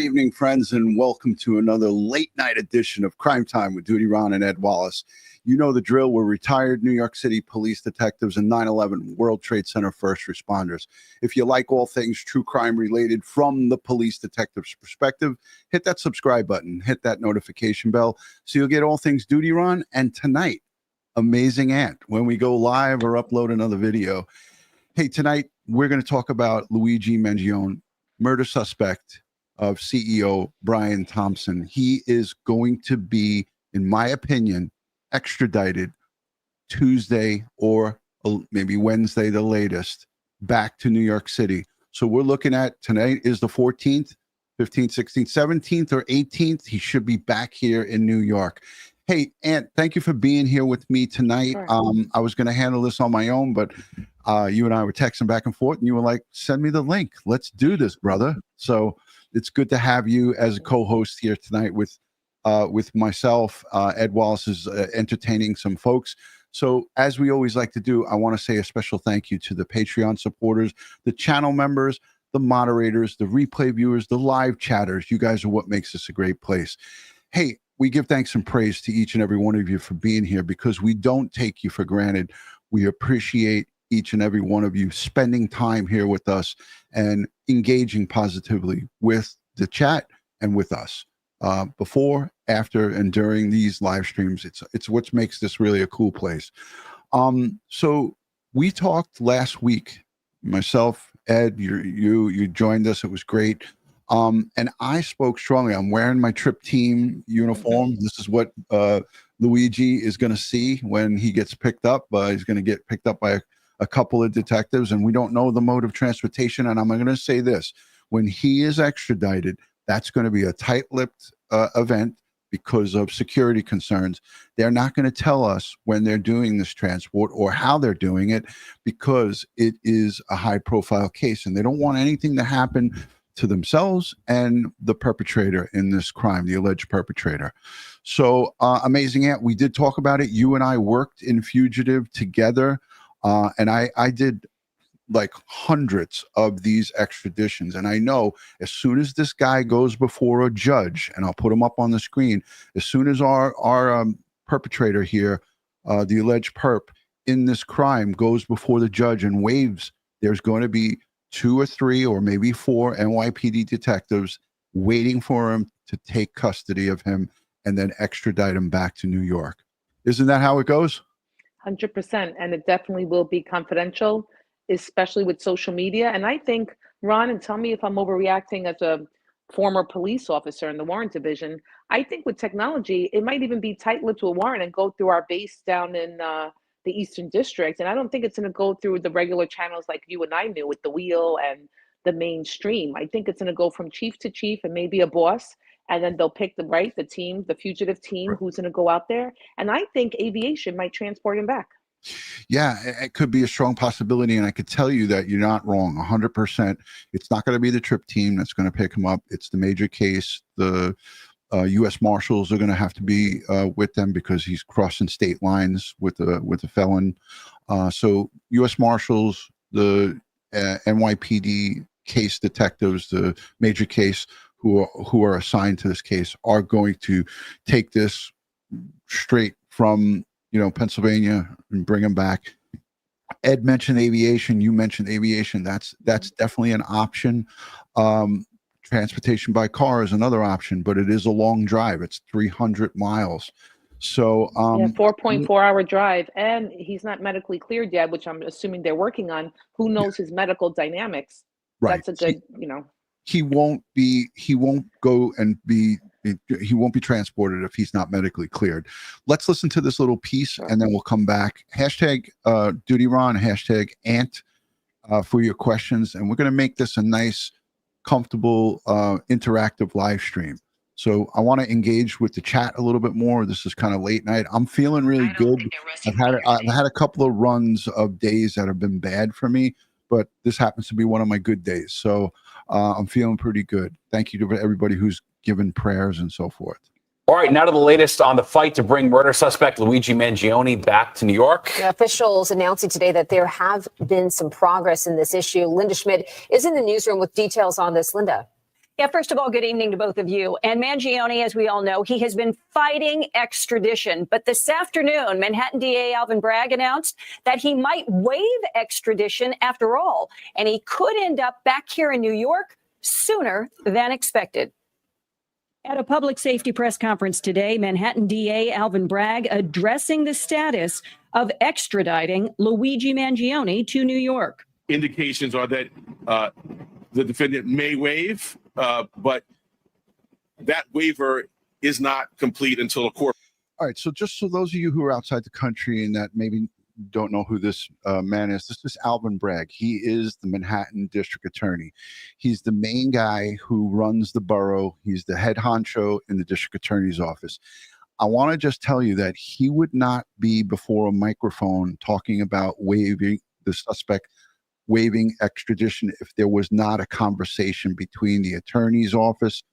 evening, friends, and welcome to another late night edition of Crime Time with DutyRon and Ed Wallace. You know the drill. We're retired New York City police detectives and 9/11 World Trade Center first responders. If you like all things true crime related from the police detective's perspective, hit that subscribe button, hit that notification bell, so you'll get all things DutyRon. And tonight, Amazing Ant, when we go live or upload another video. Hey, tonight we're going to talk about Luigi Mangione, murder suspect of CEO Brian Thompson. He is going to be, in my opinion, extradited Tuesday or maybe Wednesday, the latest, back to New York City. So we're looking at tonight is the 14th, 15th, 16th, 17th, or 18th. He should be back here in New York. Hey, Ant, thank you for being here with me tonight. Sure. I was going to handle this on my own, but you and I were texting back and forth, and you were like, send me the link. Let's do this, brother. So it's good to have you as a co-host here tonight with myself. Ed Wallace is entertaining some folks. So as we always like to do, I want to say a special thank you to the Patreon supporters, the channel members, the moderators, the replay viewers, the live chatters. You guys are what makes this a great place. Hey, we give thanks and praise to each and every one of you for being here, because we don't take you for granted. We appreciate each and every one of you spending time here with us and engaging positively with the chat and with us. Before, after, and during these live streams, it's what makes this really a cool place. So we talked last week, myself, Ed, you joined us. It was great. And I spoke strongly. I'm wearing my Trip Team uniform. This is what Luigi is going to see when he gets picked up. He's going to get picked up by a couple of detectives, and we don't know the mode of transportation. And I'm going to say this: when he is extradited, that's going to be a tight-lipped event because of security concerns. They're not going to tell us when they're doing this transport or how they're doing it, because it is a high-profile case, and they don't want anything to happen to themselves and the perpetrator in this crime, the alleged perpetrator. So Amazing Ant, we did talk about it. You and I worked in Fugitive together, and I did like hundreds of these extraditions. And I know as soon as this guy goes before a judge, and I'll put him up on the screen, as soon as our perpetrator here, the alleged perp in this crime, goes before the judge and waives, there's going to be 2 or 3 or maybe 4 NYPD detectives waiting for him to take custody of him and then extradite him back to New York. Isn't that how it goes? 100%. And it definitely will be confidential, especially with social media. And I think, Ron, and tell me if I'm overreacting as a former police officer in the warrant division, I think with technology, it might even be tight-lipped to a warrant and go through our base down in the Eastern District. And I don't think it's going to go through the regular channels like you and I knew with the Wheel and the mainstream. I think it's going to go from chief to chief and maybe a boss, and then they'll pick the team, the fugitive team, who's going to go out there. And I think aviation might transport him back. Yeah, it could be a strong possibility, and I could tell you that you're not wrong 100%. It's not going to be the Trip Team that's going to pick him up. It's the major case. The U.S. Marshals are going to have to be with them because he's crossing state lines with a felon. So U.S. Marshals, the NYPD case detectives, the major case who are assigned to this case, are going to take this straight from Pennsylvania and bring him back. Ed mentioned aviation. You mentioned aviation. That's definitely an option. Transportation by car is another option, but it is a long drive. It's 300 miles. So 4.4-hour drive, and he's not medically cleared yet, which I'm assuming they're working on. Who knows his medical dynamics? Right. That's a good, He won't go and be. He won't be transported if he's not medically cleared. Let's listen to this little piece, and then we'll come back. Hashtag DutyRon, hashtag Ant for your questions, and we're going to make this a nice, comfortable, interactive live stream. So I want to engage with the chat a little bit more. This is kind of late night. I'm feeling really good. I've had a couple of runs of days that have been bad for me, but this happens to be one of my good days. So I'm feeling pretty good. Thank you to everybody who's given prayers and so forth. All right, now to the latest on the fight to bring murder suspect Luigi Mangione back to New York. Officials announcing today that there have been some progress in this issue. Linda Schmidt is in the newsroom with details on this. Linda. Yeah, first of all, good evening to both of you. And Mangione, as we all know, he has been fighting extradition. But this afternoon, Manhattan DA Alvin Bragg announced that he might waive extradition after all, and he could end up back here in New York sooner than expected. At a public safety press conference today, Manhattan DA Alvin Bragg addressing the status of extraditing Luigi Mangione to New York. Indications are that the defendant may waive, but that waiver is not complete until a court. All right. So just so those of you who are outside the country and that maybe don't know who this man is, this is Alvin Bragg. He is the Manhattan District Attorney. He's the main guy who runs the borough. He's the head honcho in the District Attorney's office. I want to just tell you that he would not be before a microphone talking about waiving the suspect waiving extradition if there was not a conversation between the attorney's office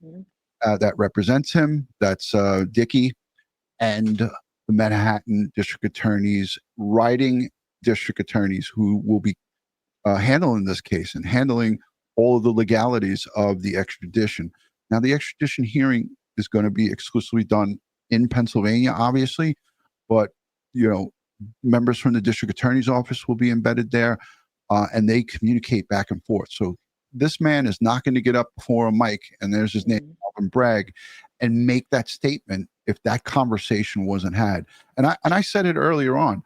that represents him, that's Dickey, and the Manhattan District Attorney's writing district attorneys who will be handling this case and handling all of the legalities of the extradition. Now, the extradition hearing is going to be exclusively done in Pennsylvania, obviously, but, you know, members from the district attorney's office will be embedded there. And they communicate back and forth. So this man is not going to get up before a mic, and there's his name, Alvin Bragg, and make that statement if that conversation wasn't had. And I said it earlier on,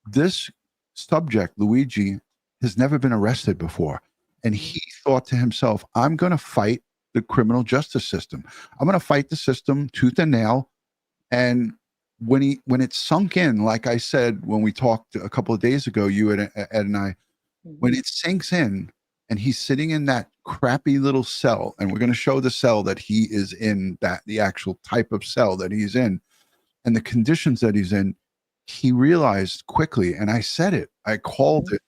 this subject, Luigi, has never been arrested before. And he thought to himself, I'm going to fight the criminal justice system. I'm going to fight the system tooth and nail. And when it sunk in, like I said, when we talked a couple of days ago, you Ed and I, when it sinks in and he's sitting in that crappy little cell, and we're going to show the cell that he is in, that the actual type of cell that he's in and the conditions that he's in, he realized quickly, and I said it, I called it,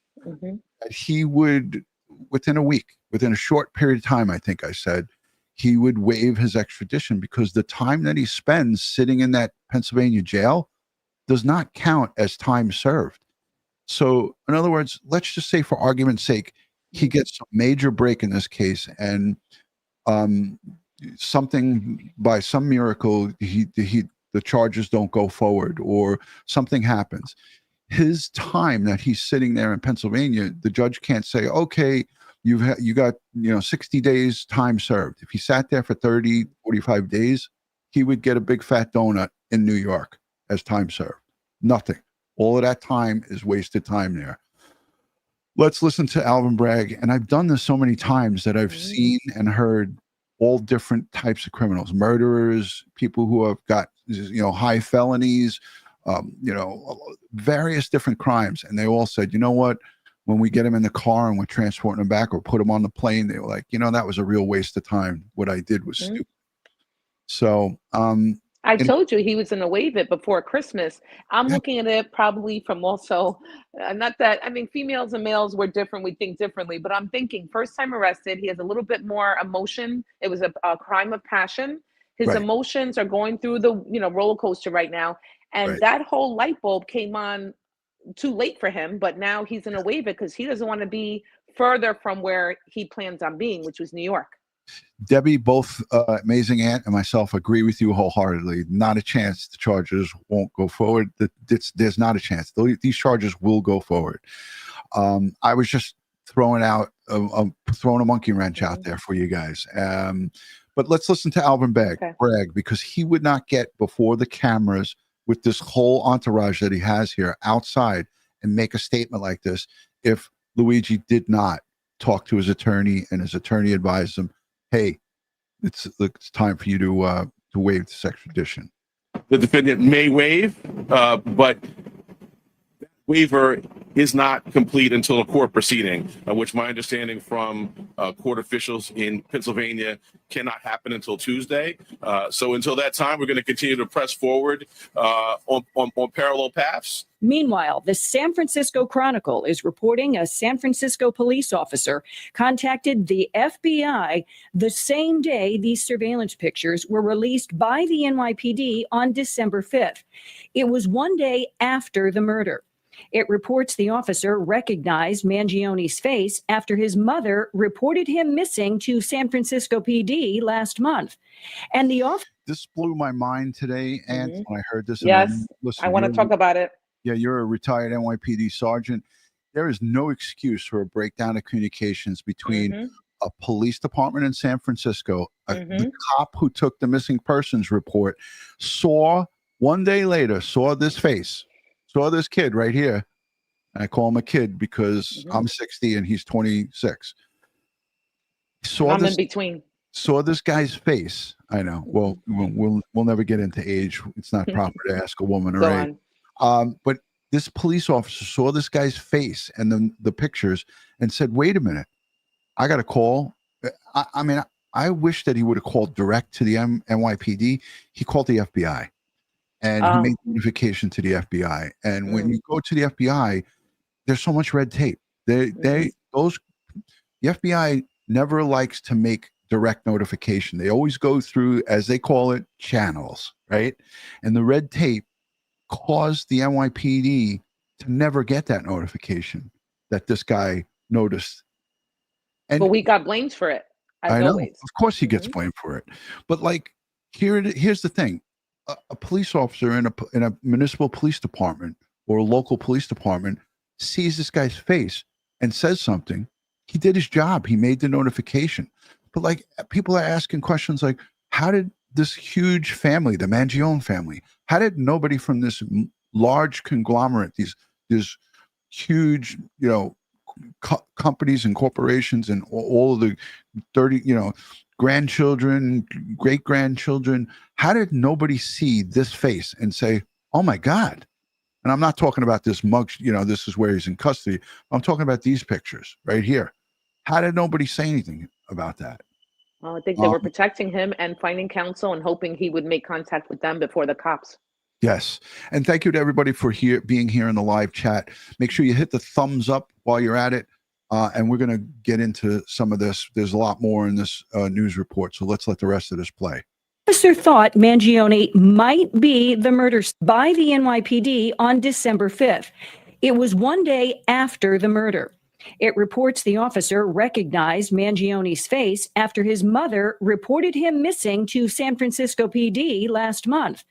that he would, within a week, within a short period of time, I think I said, he would waive his extradition because the time that he spends sitting in that Pennsylvania jail does not count as time served. So, in other words, let's just say for argument's sake, he gets a major break in this case, and something, by some miracle, the charges don't go forward, or something happens. His time that he's sitting there in Pennsylvania, the judge can't say, okay, you got 60 days time served. If he sat there for 30, 45 days, he would get a big fat donut in New York as time served. Nothing. All of that time is wasted time there. Let's listen to Alvin Bragg. And I've done this so many times that I've seen and heard all different types of criminals, murderers, people who have got, high felonies, various different crimes. And they all said, you know what, when we get him in the car and we're transporting him back or put him on the plane, they were like, that was a real waste of time. What I did was stupid. So, I told you he was going to waive it before Christmas. I'm looking at it probably from also, not that, I mean, females and males were different. We think differently, but I'm thinking first time arrested, he has a little bit more emotion. It was a crime of passion. His emotions are going through the, roller coaster right now. And that whole light bulb came on too late for him, but now he's going to waive it because he doesn't want to be further from where he plans on being, which was New York. Debbie, both Amazing Aunt and myself agree with you wholeheartedly. Not a chance the charges won't go forward. There's not a chance. These charges will go forward. I was just throwing a monkey wrench out there for you guys. But let's listen to Alvin Bragg, because he would not get before the cameras with this whole entourage that he has here outside and make a statement like this if Luigi did not talk to his attorney and his attorney advised him, hey, it's time for you to waive this extradition. The defendant may waive, but waiver is not complete until a court proceeding, which my understanding from court officials in Pennsylvania cannot happen until Tuesday. So until that time, we're going to continue to press forward on parallel paths. Meanwhile, the San Francisco Chronicle is reporting a San Francisco police officer contacted the FBI the same day these surveillance pictures were released by the NYPD on December 5th. It was one day after the murder. It reports the officer recognized Mangione's face after his mother reported him missing to San Francisco PD last month. And the officer. This blew my mind today, and when I heard this. Yes, Listen, I want to talk about it. Yeah, you're a retired NYPD sergeant. There is no excuse for a breakdown of communications between a police department in San Francisco, the cop who took the missing persons report, one day later, saw this face, saw this kid right here. And I call him a kid because I'm 60 and he's 26. I'm in between. Saw this guy's face. I know. Well, we'll never get into age. It's not proper to ask a woman her age. But this police officer saw this guy's face and then the pictures and said, wait a minute, I got a call. I mean, I wish that he would have called direct to the NYPD. He called the FBI and he made notification to the FBI. And when you go to the FBI, there's so much red tape. The FBI never likes to make direct notification. They always go through, as they call it, channels, right? And the red tape caused the NYPD to never get that notification that this guy noticed. And but we got blamed for it. I know. Always. Of course he gets blamed for it. But like, here's the thing. A police officer in a municipal police department or a local police department sees this guy's face and says something. He did his job. He made the notification. But like, people are asking questions like, how did this huge family, the Mangione family, how did nobody from this large conglomerate, these huge, companies and corporations and all of the 30, grandchildren, great grandchildren, how did nobody see this face and say, oh my God? And I'm not talking about this mug, this is where he's in custody. I'm talking about these pictures right here. How did nobody say anything about that? Well, I think they were protecting him and finding counsel and hoping he would make contact with them before the cops. Yes. And thank you to everybody for being here in the live chat. Make sure you hit the thumbs up while you're at it. And we're going to get into some of this. There's a lot more in this news report. So let's let the rest of this play. Officer thought Mangione might be the murder by the NYPD on December 5th. It was one day after the murder. It reports the officer recognized Mangione's face after his mother reported him missing to San Francisco PD last month.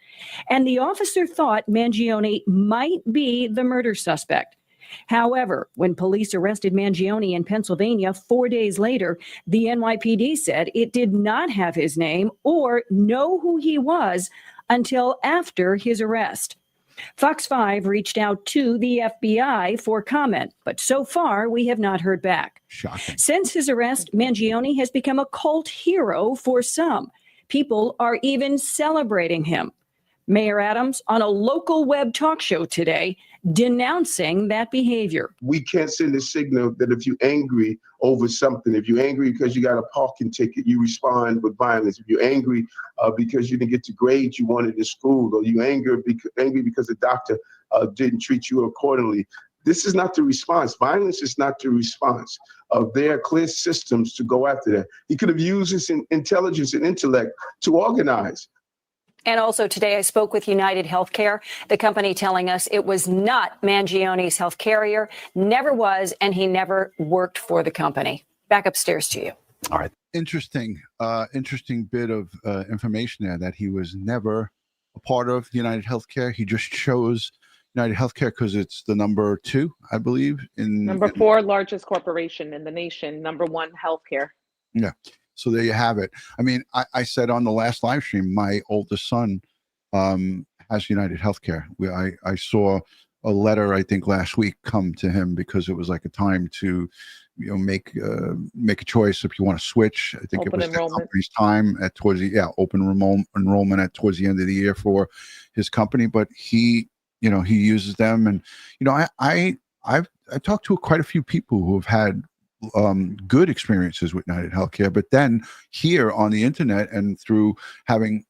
And the officer thought Mangione might be the murder suspect. However, when police arrested Mangione in Pennsylvania 4 days later, the NYPD said it did not have his name or know who he was until after his arrest. Fox 5 reached out to the FBI for comment, but so far we have not heard back. Shocking. Since his arrest, Mangione has become a cult hero for some. People are even celebrating him. Mayor Adams on a local web talk show today denouncing that behavior. We can't send a signal that if you're angry over something, if you're angry because you got a parking ticket, you respond with violence. If you're angry because you didn't get the grades you wanted in school, or you're angry because the doctor didn't treat you accordingly. This is not the response. Violence is not the response. There are clear systems to go after that. He could have used his intelligence and intellect to organize. And also today I spoke with UnitedHealthcare, the company telling us it was not Mangione's health carrier, never was, and he never worked for the company. Back upstairs to you. All right. Interesting bit of information there that he was never a part of UnitedHealthcare. He just chose UnitedHealthcare because it's the number 2, I believe. Number 4 largest corporation in the nation, number 1 healthcare. Yeah. So there you have it. I mean, I said on the last live stream, my oldest son has UnitedHealthcare. I saw a letter, I think last week, come to him because it was like a time to, make a choice if you want to switch. I think Open it was the enrollment. company's time open enrollment towards the end of the year for his company. But he uses them, and I've talked to quite a few people who have had good experiences with UnitedHealthcare, but then here on the internet and through having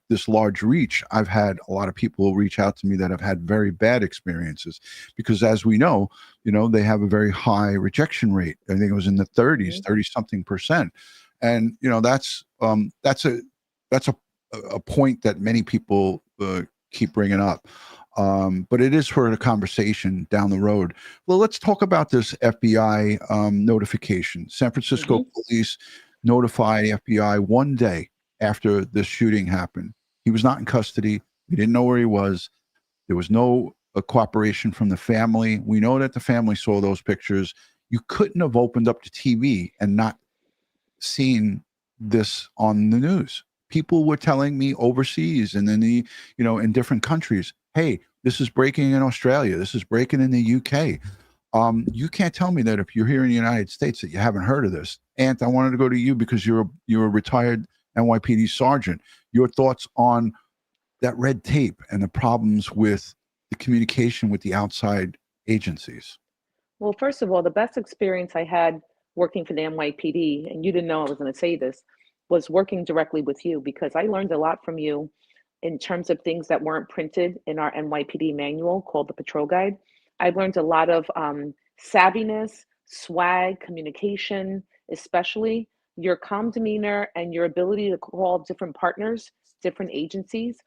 this large reach, I've had a lot of people reach out to me that have had very bad experiences because, as we know, they have a very high rejection rate. I think it was in the 30s, 30-something%, and that's a point that many people keep bringing up. But it is for a conversation down the road. Well, let's talk about this FBI notification. San Francisco police notify FBI one day after the shooting happened. He was not in custody. We didn't know where he was. There was no cooperation from the family. We know that the family saw those pictures. You couldn't have opened up the TV and not seen this on the news. People were telling me overseas and in different countries, hey, this is breaking in Australia. This is breaking in the UK. You can't tell me that if you're here in the United States that you haven't heard of this. Ant, I wanted to go to you because you're a retired NYPD sergeant. Your thoughts on that red tape and the problems with the communication with the outside agencies? Well, first of all, the best experience I had working for the NYPD, and you didn't know I was going to say this, was working directly with you, because I learned a lot from you in terms of things that weren't printed in our NYPD manual called the Patrol Guide. I learned a lot of savviness, swag, communication, especially your calm demeanor and your ability to call different partners, different agencies,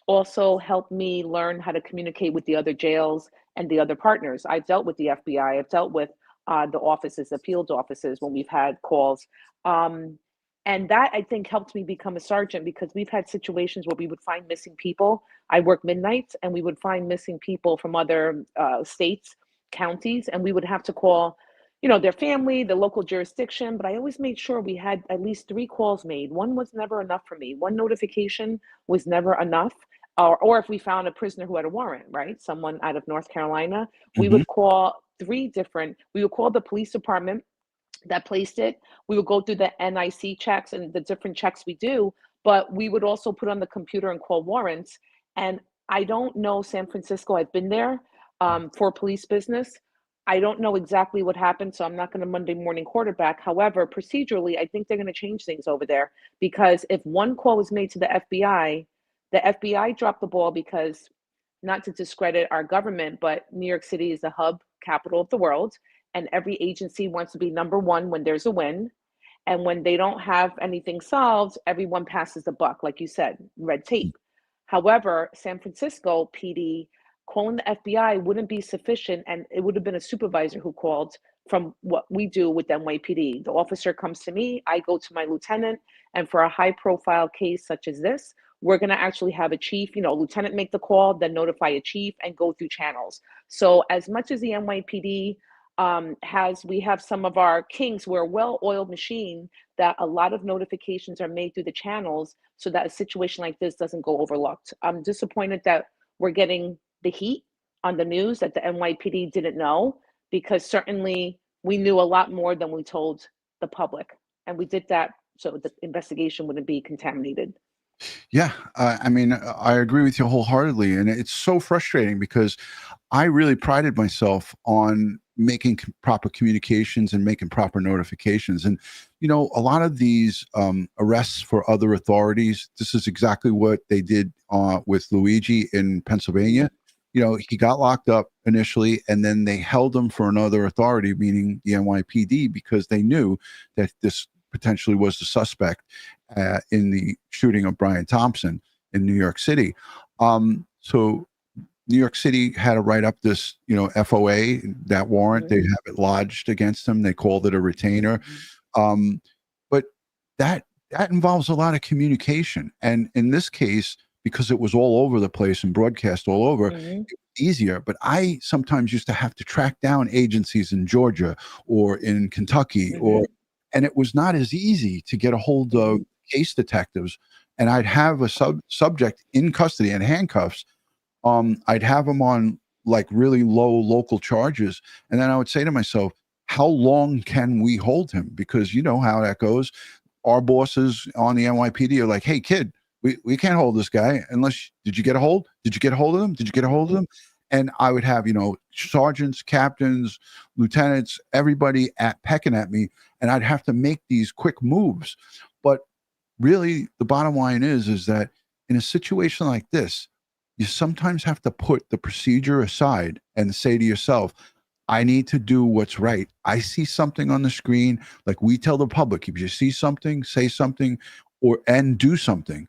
also helped me learn how to communicate with the other jails and the other partners. I've dealt with the FBI, I've dealt with the offices, the field offices when we've had calls. And that, I think, helped me become a sergeant, because we've had situations where we would find missing people. I work midnights, and we would find missing people from other states, counties, and we would have to call, their family, the local jurisdiction. But I always made sure we had at least 3 calls made. One was never enough for me. One notification was never enough. Or if we found a prisoner who had a warrant, right? Someone out of North Carolina, we would call we would call the police department that placed it. We would go through the NIC checks and the different checks we do, but we would also put on the computer and call warrants. And I don't know San Francisco. I've been there for police business. I don't know exactly what happened, so I'm not going to Monday morning quarterback. However, procedurally, I think they're going to change things over there, because if one call was made to the FBI dropped the ball, because, not to discredit our government, but New York City is the hub capital of the world, and every agency wants to be number one when there's a win. And when they don't have anything solved, everyone passes the buck, like you said, red tape. However, San Francisco PD calling the FBI wouldn't be sufficient, and it would have been a supervisor who called from what we do with NYPD. The officer comes to me, I go to my lieutenant, and for a high profile case such as this, we're going to actually have a chief, lieutenant make the call, then notify a chief and go through channels. So as much as the NYPD we have some of our kings, we're a well-oiled machine, that a lot of notifications are made through the channels so that a situation like this doesn't go overlooked. I'm disappointed that we're getting the heat on the news that the NYPD didn't know, because certainly we knew a lot more than we told the public. And we did that so the investigation wouldn't be contaminated. Yeah, I agree with you wholeheartly. And it's so frustrating, because I really prided myself on making proper communications and making proper notifications. And, a lot of these arrests for other authorities, this is exactly what they did with Luigi in Pennsylvania. He got locked up initially, and then they held him for another authority, meaning the NYPD, because they knew that this potentially was the suspect in the shooting of Brian Thompson in New York City. So New York City had to write up this, FOA, that warrant. They have it lodged against him. They called it a retainer. But that involves a lot of communication. And in this case, because it was all over the place and broadcast all over, it was easier. But I sometimes used to have to track down agencies in Georgia or in Kentucky, and it was not as easy to get a hold of case detectives. And I'd have a subject in custody and handcuffs. I'd have them on like really low local charges. And then I would say to myself, how long can we hold him? Because you know how that goes. Our bosses on the NYPD are like, hey, kid, we can't hold this guy unless, did you get a hold? Did you get a hold of him? Did you get a hold of him? And I would have, sergeants, captains, lieutenants, everybody pecking at me. And I'd have to make these quick moves. But really, the bottom line is that in a situation like this, you sometimes have to put the procedure aside and say to yourself, I need to do what's right. I see something on the screen, like we tell the public, if you see something, say something and do something.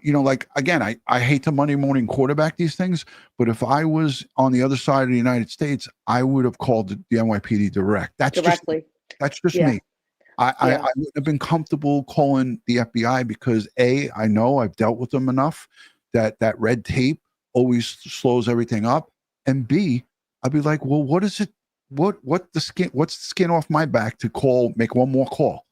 like, again, I hate to Monday morning quarterback these things, but if I was on the other side of the United States, I would have called the NYPD direct. Directly. That's just Yeah. me. I wouldn't have been comfortable calling the FBI because I know I've dealt with them enough that red tape always slows everything up. And B, I'd be like, well, what is it? What's the skin off my back to make one more call?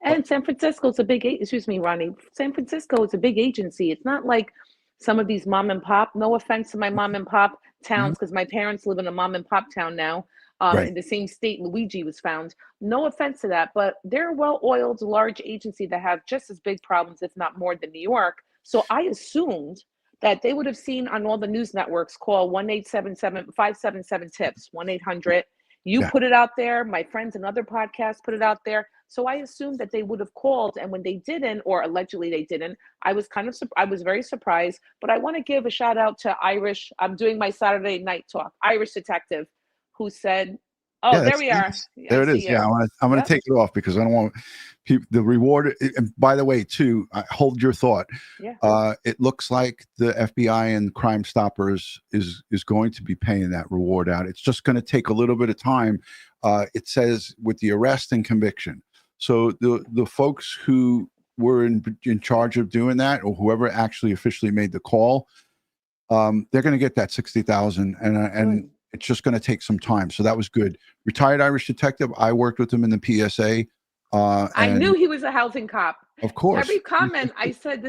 And San Francisco is a big, excuse me, Ronnie. San Francisco is a big agency. It's not like some of these mom and pop, no offense to my mom and pop towns, because my parents live in a mom and pop town now, Right. in the same state Luigi was found. No offense to that, but they're a well-oiled, large agency that have just as big problems, if not more, than New York. So I assumed that they would have seen on all the news networks, call 1-877-577-TIPS, 1-800. You put it out there. My friends and other podcasts put it out there. So I assumed that they would have called, and when they didn't, or allegedly they didn't, I was very surprised. But I want to give a shout out to Irish. I'm doing my Saturday night talk. Irish detective, who said, "Oh, there we are. There it is. Yeah, I'm going to take it off because I don't want people the reward." And by the way, too, hold your thought. Yeah. It looks like the FBI and Crime Stoppers is going to be paying that reward out. It's just going to take a little bit of time. It says with the arrest and conviction. So the folks who were in charge of doing that, or whoever actually officially made the call, they're going to get that $60,000, and it's just going to take some time. So that was good. Retired Irish detective. I worked with him in the PSA. I knew he was a housing cop. Of course. Every comment I said,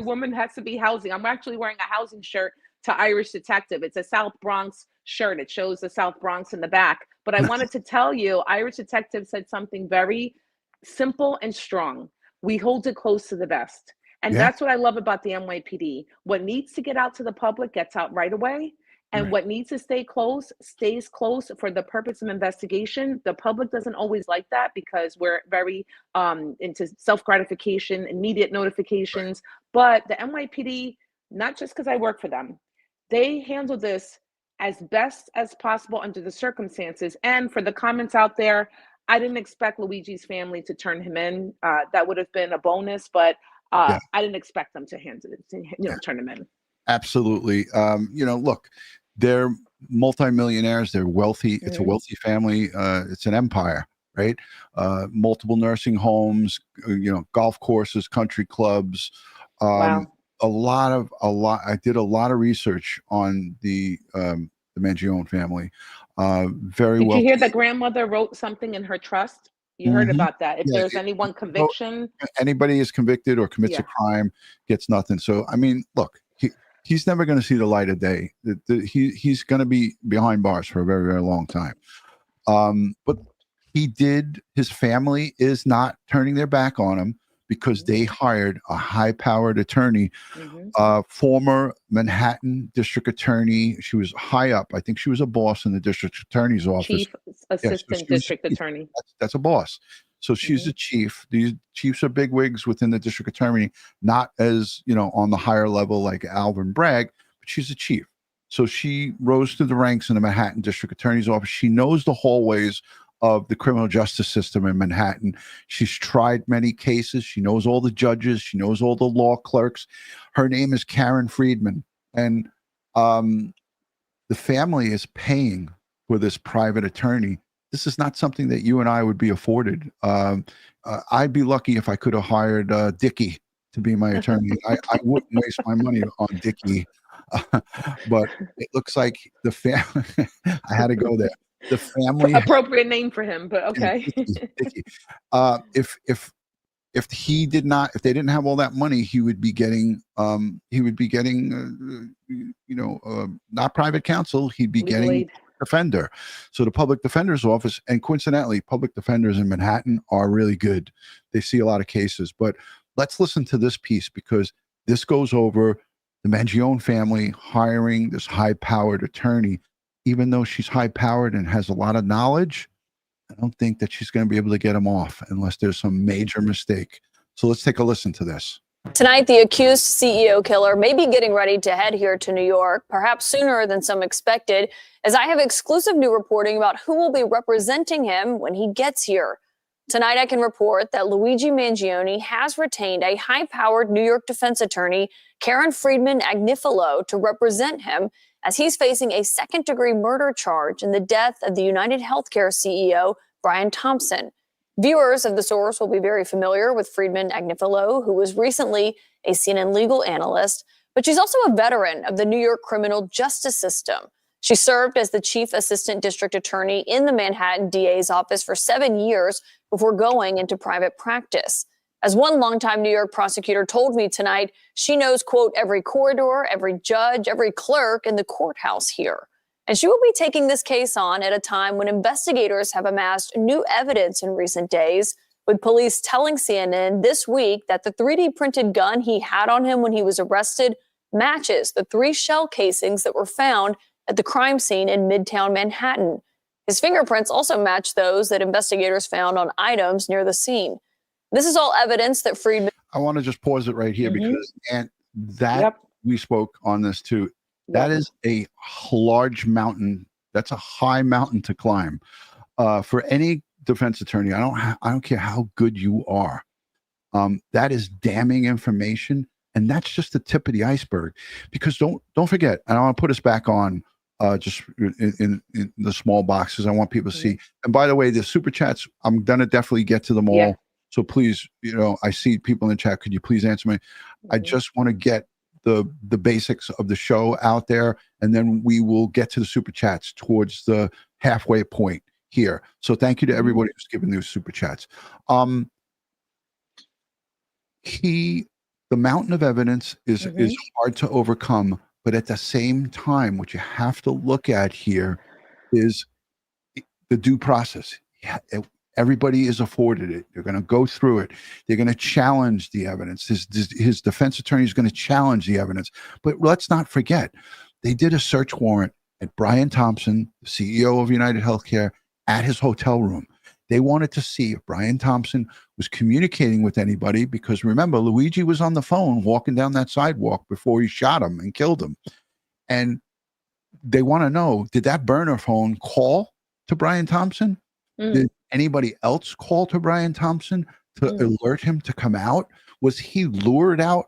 woman has to be housing. I'm actually wearing a housing shirt to Irish detective. It's a South Bronx shirt. It shows the South Bronx in the back. But I wanted to tell you, Irish detective said something very simple and strong. We hold it close to the vest. And that's what I love about the NYPD. What needs to get out to the public gets out right away. And what needs to stay close stays close for the purpose of investigation. The public doesn't always like that because we're very into self-gratification, immediate notifications. But the NYPD, not just because I work for them, they handle this as best as possible under the circumstances. And for the comments out there, I didn't expect Luigi's family to turn him in. That would have been a bonus, but I didn't expect them to turn him in. Absolutely. Look, they're multimillionaires. They're wealthy. It's a wealthy family. It's an empire, right? Multiple nursing homes, golf courses, country clubs. Wow. I did a lot of research on the Mangione family. Very well. Did you hear that grandmother wrote something in her trust? You heard about that. If there's anyone conviction, anybody is convicted or commits a crime, gets nothing. So I mean, look, he's never going to see the light of day. He's going to be behind bars for a very, very long time. But his family is not turning their back on him because they hired a high-powered attorney, former Manhattan district attorney. She was high up. I think she was a boss in the district attorney's office. Chief assistant district attorney. That's a boss. So she's a chief. These chiefs are bigwigs within the district attorney, not as, on the higher level like Alvin Bragg, but she's a chief. So she rose through the ranks in the Manhattan district attorney's office. She knows the hallways of the criminal justice system in Manhattan. She's tried many cases. She knows all the judges. She knows all the law clerks. Her name is Karen Friedman. And the family is paying for this private attorney. This is not something that you and I would be afforded. I'd be lucky if I could have hired Dickie to be my attorney. I wouldn't waste my money on Dickie. But it looks like the family, I had to go there. The family, appropriate name for him, but okay. If they didn't have all that money, he would be getting not private counsel. He'd be getting defender. So the public defender's office, and coincidentally, public defenders in Manhattan are really good. They see a lot of cases. But let's listen to this piece because this goes over the Mangione family hiring this high-powered attorney. Even though she's high-powered and has a lot of knowledge, I don't think that she's going to be able to get him off unless there's some major mistake. So let's take a listen to this. Tonight, the accused CEO killer may be getting ready to head here to New York, perhaps sooner than some expected, as I have exclusive new reporting about who will be representing him when he gets here. Tonight, I can report that Luigi Mangione has retained a high-powered New York defense attorney, Karen Friedman Agnifilo, to represent him as he's facing a second-degree murder charge in the death of the UnitedHealthcare CEO, Brian Thompson. Viewers of The Source will be very familiar with Friedman Agnifilo, who was recently a CNN legal analyst, but she's also a veteran of the New York criminal justice system. She served as the chief assistant district attorney in the Manhattan DA's office for 7 years before going into private practice. As one longtime New York prosecutor told me tonight, she knows, quote, every corridor, every judge, every clerk in the courthouse here. And she will be taking this case on at a time when investigators have amassed new evidence in recent days, with police telling CNN this week that the 3D printed gun he had on him when he was arrested matches the 3 shell casings that were found at the crime scene in Midtown Manhattan. His fingerprints also match those that investigators found on items near the scene. This is all evidence that Friedman... I want to just pause it right here because we spoke on this too. That is a large mountain. That's a high mountain to climb. For any defense attorney, I don't care how good you are. That is damning information, and that's just the tip of the iceberg. Because don't forget, and I want to put us back on just in the small boxes. I want people to see. And by the way, the super chats, I'm gonna definitely get to them all. Yeah. So please, I see people in the chat. Could you please answer me? I just want to get the basics of the show out there, and then we will get to the super chats towards the halfway point here. So thank you to everybody who's given those super chats. The mountain of evidence is hard to overcome, but at the same time, what you have to look at here is the due process. Everybody is afforded it. They're going to go through it. They're going to challenge the evidence. His defense attorney is going to challenge the evidence. But let's not forget, they did a search warrant at Brian Thompson, the CEO of UnitedHealthcare, at his hotel room. They wanted to see if Brian Thompson was communicating with anybody because, remember, Luigi was on the phone walking down that sidewalk before he shot him and killed him. And they want to know, did that burner phone call to Brian Thompson? Did anybody else call to Brian Thompson to alert him to come out? Was he lured out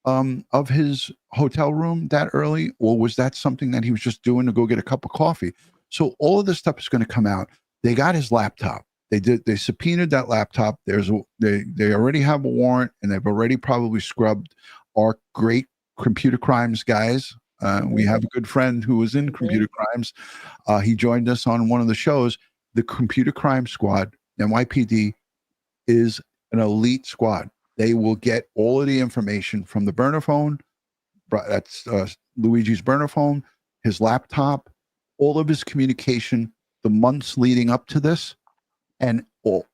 of his hotel room that early, or was that something that he was just doing to go get a cup of coffee? So all of this stuff is going to come out. They got his laptop. They subpoenaed that laptop. They already have a warrant, and they've already probably scrubbed our great computer crimes guys. We have a good friend who was in computer crimes. He joined us on one of the shows. The Computer Crime Squad, NYPD, is an elite squad. They will get all of the information from the burner phone. That's Luigi's burner phone, his laptop, all of his communication, the months leading up to this, and all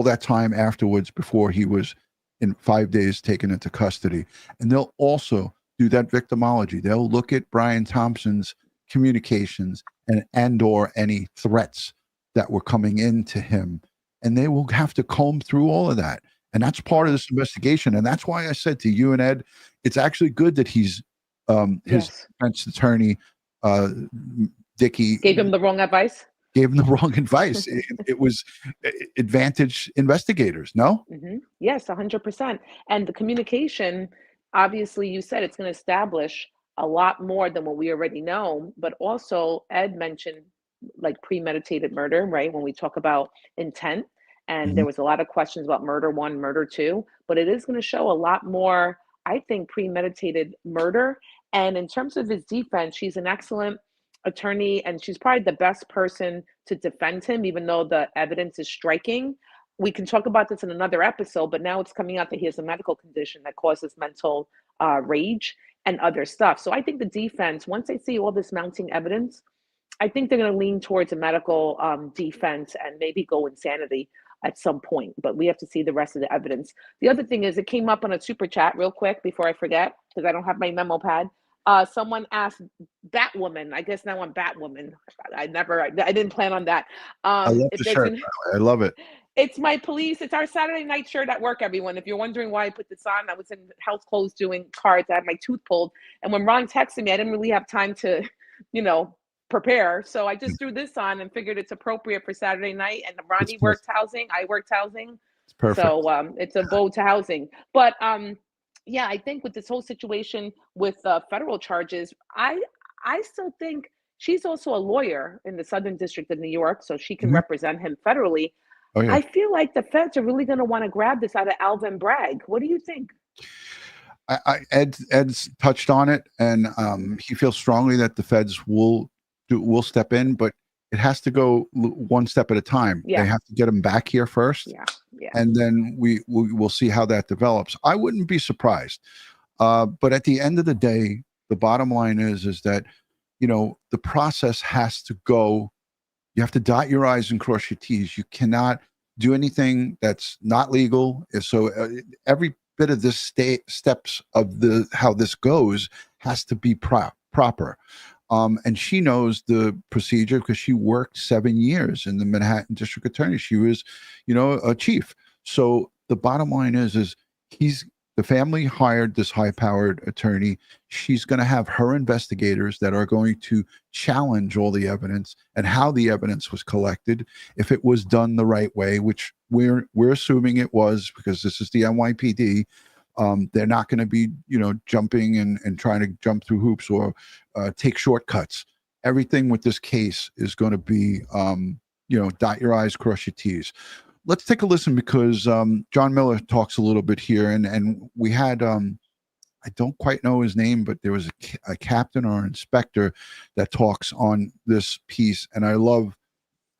that time afterwards before he was in 5 days taken into custody. And they'll also do that victimology. They'll look at Brian Thompson's communications and or any threats that were coming into him, and they will have to comb through all of that. And that's part of this investigation. And that's why I said to you and Ed, it's actually good that he's his defense attorney, Dickey, gave him the wrong advice. It was advantage investigators. No? Yes, 100%. And the communication, obviously, you said it's going to establish a lot more than what we already know. But also, Ed mentioned like premeditated murder, right? When we talk about intent, and there was a lot of questions about murder 1, murder 2, but it is going to show a lot more, I think, premeditated murder. And in terms of his defense, she's an excellent attorney, and she's probably the best person to defend him, even though the evidence is striking. We can talk about this in another episode, but now it's coming out that he has a medical condition that causes mental rage and other stuff. So I think the defense, once they see all this mounting evidence, I think they're going to lean towards a medical defense and maybe go insanity at some point, but we have to see the rest of the evidence. The other thing is, it came up on a super chat real quick before I forget, because I don't have my memo pad. Someone asked Batwoman. I guess now I'm Batwoman. I didn't plan on that. I love the shirt. I love it. It's my police. It's our Saturday night shirt at work, everyone. If you're wondering why I put this on, I was in health clothes doing cards. I had my tooth pulled. And when Ron texted me, I didn't really have time to, prepare. So I just threw this on and figured it's appropriate for Saturday night. And Ronnie worked housing. I worked housing. It's perfect. So it's a vote to housing. But yeah, I think with this whole situation with federal charges, I still think she's also a lawyer in the Southern District of New York, so she can represent him federally. Oh, yeah. I feel like the feds are really going to want to grab this out of Alvin Bragg. What do you think? Ed's touched on it, and he feels strongly that the feds will step in, but it has to go one step at a time. Yeah. They have to get him back here first, and then we'll see how that develops. I wouldn't be surprised, but at the end of the day, the bottom line is that the process has to go. You have to dot your I's and cross your T's. You cannot do anything that's not legal. So every bit of this steps of how this goes has to be proper. And she knows the procedure because she worked 7 years in the Manhattan District Attorney. She was, a chief. So the bottom line is the family hired this high-powered attorney. She's going to have her investigators that are going to challenge all the evidence and how the evidence was collected, if it was done the right way, which we're assuming it was, because this is the NYPD. They're not going to be, jumping and trying to jump through hoops or take shortcuts. Everything with this case is going to be, dot your I's, cross your T's. Let's take a listen because John Miller talks a little bit here, and we had I don't quite know his name, but there was a captain or inspector that talks on this piece, and I love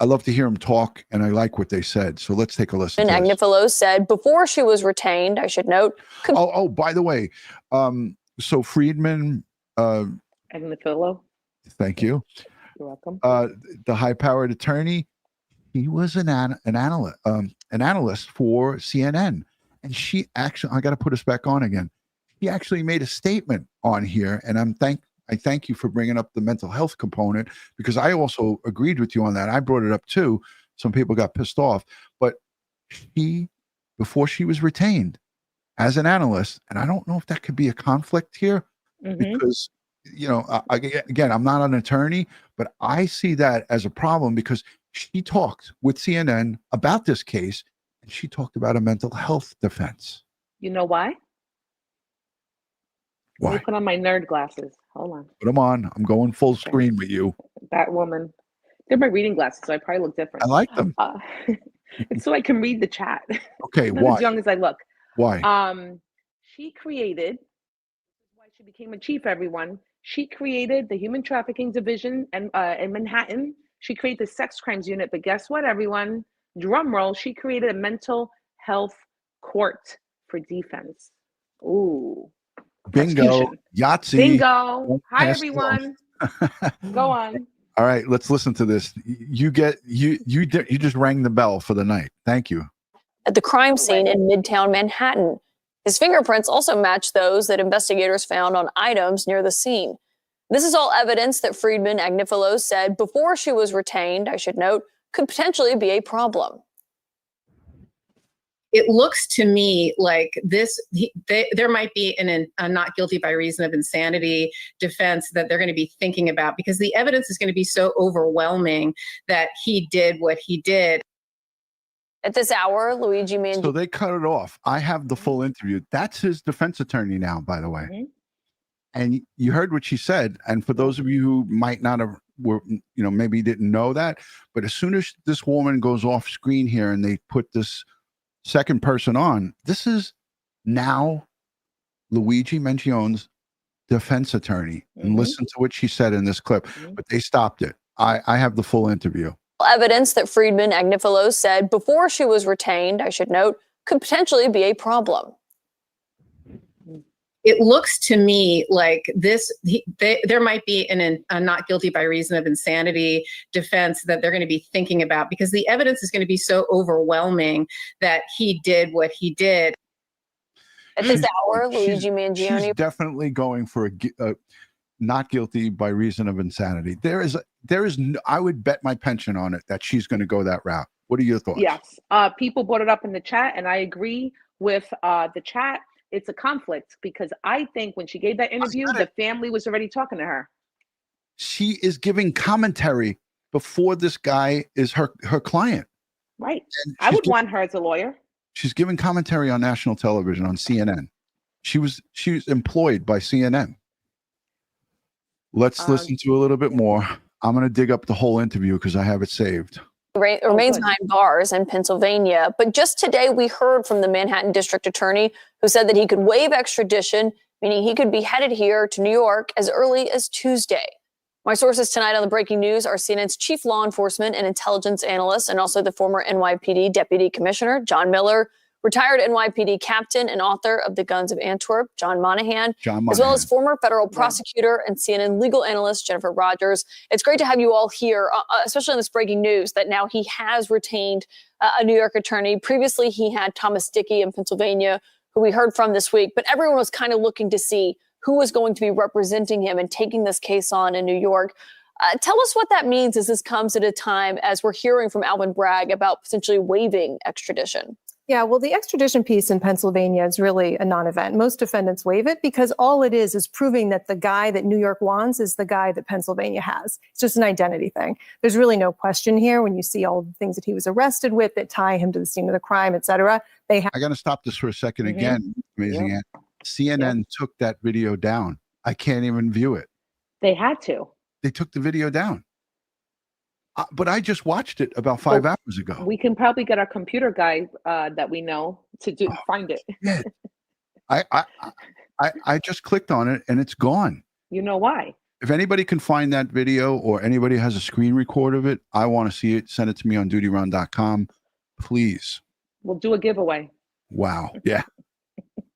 to hear him talk, and I like what they said. So let's take a listen. And Agnifilo said before she was retained, I should note. By the way, so Friedman. Agnifilo. Thank you. You're welcome. The high-powered attorney. He was an analyst for CNN, and she actually, I got to put us back on again. He actually made a statement on here, and I thank you for bringing up the mental health component, because I also agreed with you on that. I brought it up too. Some people got pissed off, but before she was retained as an analyst, and I don't know if that could be a conflict here, because again, I'm not an attorney, but I see that as a problem because she talked with CNN about this case, and she talked about a mental health defense. You know why? Why? Let me put on my nerd glasses. Hold on. Put them on. I'm going full screen with you. That woman. They're my reading glasses, so I probably look different. I like them. It's so I can read the chat. Okay, Not why? as young as I look. Why? She created, why she became a chief, everyone. She created the Human Trafficking Division in Manhattan. She created the Sex Crimes Unit. But guess what, everyone? Drum roll. She created a mental health court for defense. Ooh. Bingo. Yahtzee. Bingo. Hi, everyone. Go on. All right, let's listen to this. You just rang the bell for the night. Thank you. At the crime scene in Midtown Manhattan. His fingerprints also match those that investigators found on items near the scene. This is all evidence that Friedman Agnifilo said before she was retained, I should note, could potentially be a problem. It looks to me like there might be a not guilty by reason of insanity defense that they're going to be thinking about, because the evidence is going to be so overwhelming that he did what he did. At this hour, Luigi Mangione. So they cut it off. I have the full interview. That's his defense attorney now, by the way. And you heard what she said. And for those of you who might not have, maybe didn't know that, but as soon as this woman goes off screen here and they put this second person on, this is now Luigi Mangione's defense attorney. And listen to what she said in this clip. But they stopped it. I have the full interview. Evidence that Friedman Agnifilo said before she was retained, I should note, could potentially be a problem. It looks to me like there might be a not guilty by reason of insanity defense that they're going to be thinking about, because the evidence is going to be so overwhelming that he did what he did. At this hour, Luigi Mangione. She's definitely going for a not guilty by reason of insanity. There is I would bet my pension on it that she's going to go that route. What are your thoughts? Yes. People brought it up in the chat, and I agree with the chat. It's a conflict because I think when she gave that interview, the family was already talking to her. She is giving commentary before this guy is her client. Right. And I would want her as a lawyer. She's giving commentary on national television on CNN. She was employed by CNN. Let's listen to a little bit more. I'm going to dig up the whole interview because I have it saved. Remains behind bars in Pennsylvania. But just today, we heard from the Manhattan District Attorney who said that he could waive extradition, meaning he could be headed here to New York as early as Tuesday. My sources tonight on the breaking news are CNN's chief law enforcement and intelligence analyst and also the former NYPD Deputy Commissioner, John Miller, retired NYPD captain and author of The Guns of Antwerp, John Monahan, as well as former federal prosecutor and CNN legal analyst, Jennifer Rogers. It's great to have you all here, especially on this breaking news that now he has retained a New York attorney. Previously, he had Thomas Dickey in Pennsylvania, who we heard from this week, but everyone was kind of looking to see who was going to be representing him and taking this case on in New York. Tell us what that means as this comes at a time as we're hearing from Alvin Bragg about potentially waiving extradition. Yeah, well, the extradition piece in Pennsylvania is really a non-event. Most defendants waive it because all it is proving that the guy that New York wants is the guy that Pennsylvania has. It's just an identity thing. There's really no question here when you see all the things that he was arrested with that tie him to the scene of the crime, et cetera. I got to stop this for a second again. Amazing. Yeah. CNN took that video down. I can't even view it. They had to. They took the video down. But I just watched it about 5 hours ago. We can probably get our computer guy that we know to find it. Yeah. I just clicked on it and it's gone. You know why? If anybody can find that video or anybody has a screen record of it, I want to see it. Send it to me on DutyRon.com, please. We'll do a giveaway. Wow. Yeah.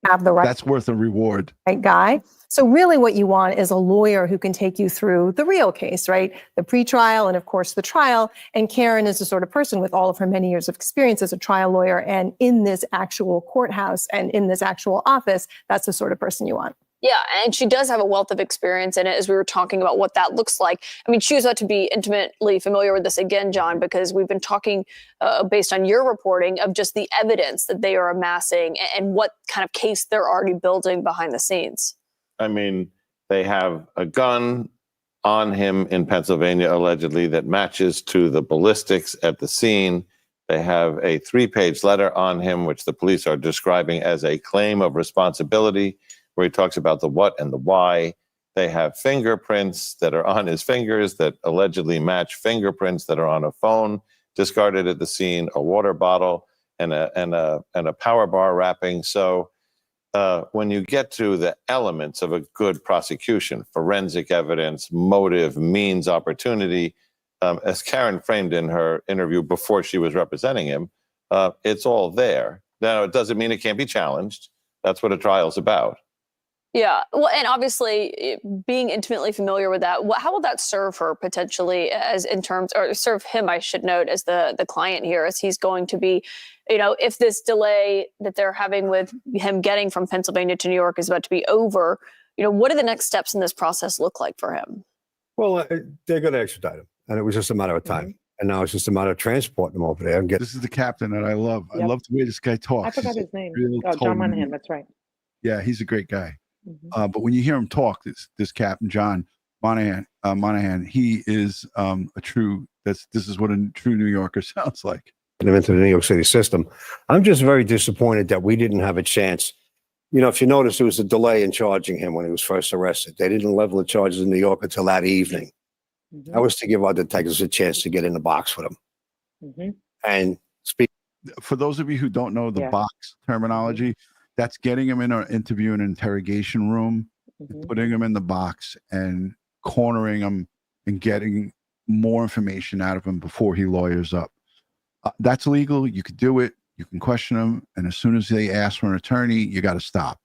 Have the right. That's worth a reward. Right guy. So really what you want is a lawyer who can take you through the real case, right? The pretrial and of course the trial. And Karen is the sort of person with all of her many years of experience as a trial lawyer and in this actual courthouse and in this actual office, that's the sort of person you want. Yeah, and she does have a wealth of experience in it as we were talking about what that looks like. I mean, she was about to be intimately familiar with this again, John, because we've been talking based on your reporting of just the evidence that they are amassing and what kind of case they're already building behind the scenes. I mean, they have a gun on him in Pennsylvania, allegedly, that matches to the ballistics at the scene. They have a 3-page letter on him, which the police are describing as a claim of responsibility, where he talks about the what and the why. They have fingerprints that are on his fingers that allegedly match fingerprints that are on a phone discarded at the scene, a water bottle, and a power bar wrapping. So when you get to the elements of a good prosecution, forensic evidence, motive, means, opportunity, as Karen framed in her interview before she was representing him, it's all there. Now, it doesn't mean it can't be challenged. That's what a trial's about. Yeah, well, and obviously being intimately familiar with that, how will that serve her potentially as in terms, or serve him, I should note, as the client here, as he's going to be, if this delay that they're having with him getting from Pennsylvania to New York is about to be over, what do the next steps in this process look like for him? Well, they're going to extradite him, and it was just a matter of time. And now it's just a matter of transporting him over there and get. This is the captain that I love. Yep. I love the way this guy talks. I forgot his name. John Monahan. That's right. Yeah, he's a great guy. But when you hear him talk, this Captain John Monahan, he is this is what a true New Yorker sounds like. Him into the New York City system. I'm just very disappointed that we didn't have a chance. If you notice, there was a delay in charging him when he was first arrested. They didn't level the charges in New York until that evening. That was to give our detectives a chance to get in the box with him. And speak. For those of you who don't know the box terminology, that's getting him in an interview in an interrogation room, putting him in the box and cornering him and getting more information out of him before he lawyers up. That's legal. You could do it. You can question him. And as soon as they ask for an attorney, you got to stop.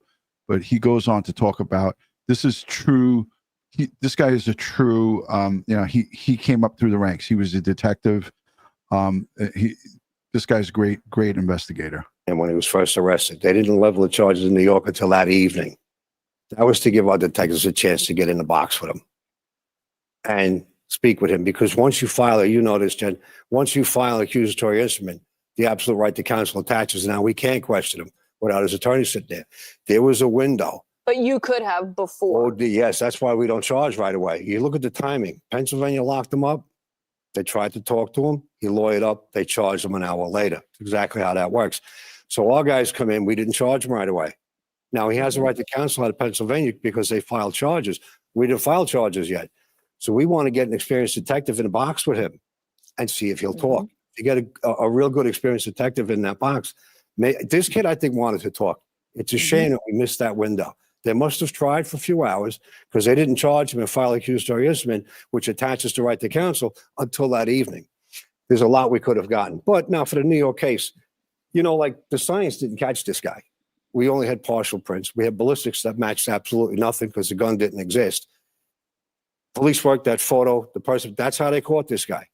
But he goes on to talk about this is true. This guy is a true, he came up through the ranks. He was a detective. This guy's a great investigator. And when he was first arrested, they didn't level the charges in New York until that evening. That was to give our detectives a chance to get in the box with him and speak with him. Because once you file it, Jen, once you file an accusatory instrument, the absolute right to counsel attaches. Now we can't question him without his attorney sitting there. There was a window But you could have before. Yes, that's why we don't charge right away. You look at the timing. Pennsylvania locked him up. They tried to talk to him. He lawyered up. They charged him an hour later. It's exactly how that works. So our guys come in. We didn't charge him right away. Now, he has a right to counsel out of Pennsylvania because they filed charges. We didn't file charges yet. So we want to get an experienced detective in a box with him and see if he'll talk. You get a real good experienced detective in that box. This kid, I think, wanted to talk. It's a shame that we missed that window. They must have tried for a few hours because they didn't charge him and file accusatory instrument, which attaches the right to counsel, until that evening. There's a lot we could have gotten. But now for the New York case, like the science didn't catch this guy. We only had partial prints. We had ballistics that matched absolutely nothing because the gun didn't exist. Police worked that photo. The person, that's how they caught this guy.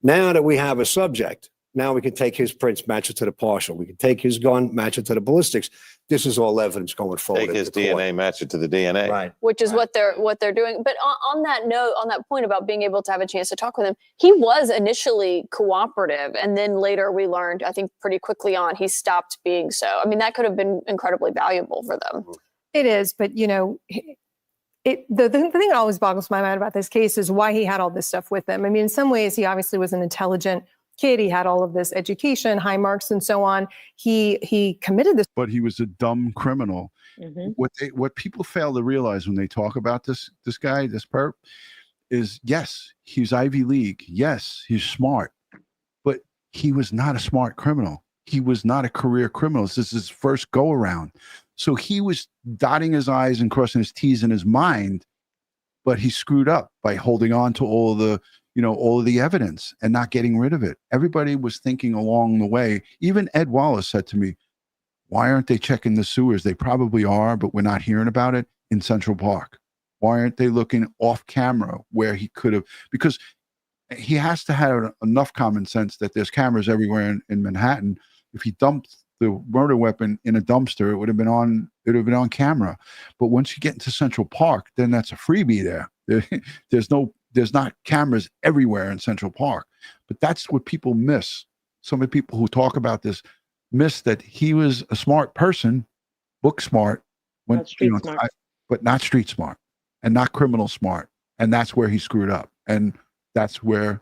Now that we have a subject, now we can take his prints, match it to the partial. We can take his gun, match it to the ballistics. This is all evidence going forward. Take his DNA, match it to the DNA. Right. Which is what they're doing. But on that note, on that point about being able to have a chance to talk with him, he was initially cooperative, and then later we learned, I think pretty quickly on, he stopped being so. I mean, that could have been incredibly valuable for them. It is, but the thing that always boggles my mind about this case is why he had all this stuff with him. I mean, in some ways, he obviously was an intelligent kid. He had all of this education, high marks, and so on. He committed this, but he was a dumb criminal. What people fail to realize when they talk about this guy, this perp, is yes, he's Ivy League. Yes, he's smart, but he was not a smart criminal. He was not a career criminal. This is his first go around. So he was dotting his I's and crossing his T's in his mind, but he screwed up by holding on to all of the evidence and not getting rid of it. Everybody was thinking along the way. Even Ed Wallace said to me, why aren't they checking the sewers? They probably are, but we're not hearing about it in Central Park. Why aren't they looking off camera where he could have? Because he has to have enough common sense that there's cameras everywhere in Manhattan. If he dumped the murder weapon in a dumpster, it would have been on camera. But once you get into Central Park, then that's a freebie there. There's not cameras everywhere in Central Park. But that's what people miss. So many people who talk about this miss that he was a smart person, book smart, smart. But not street smart and not criminal smart. And that's where he screwed up. And that's where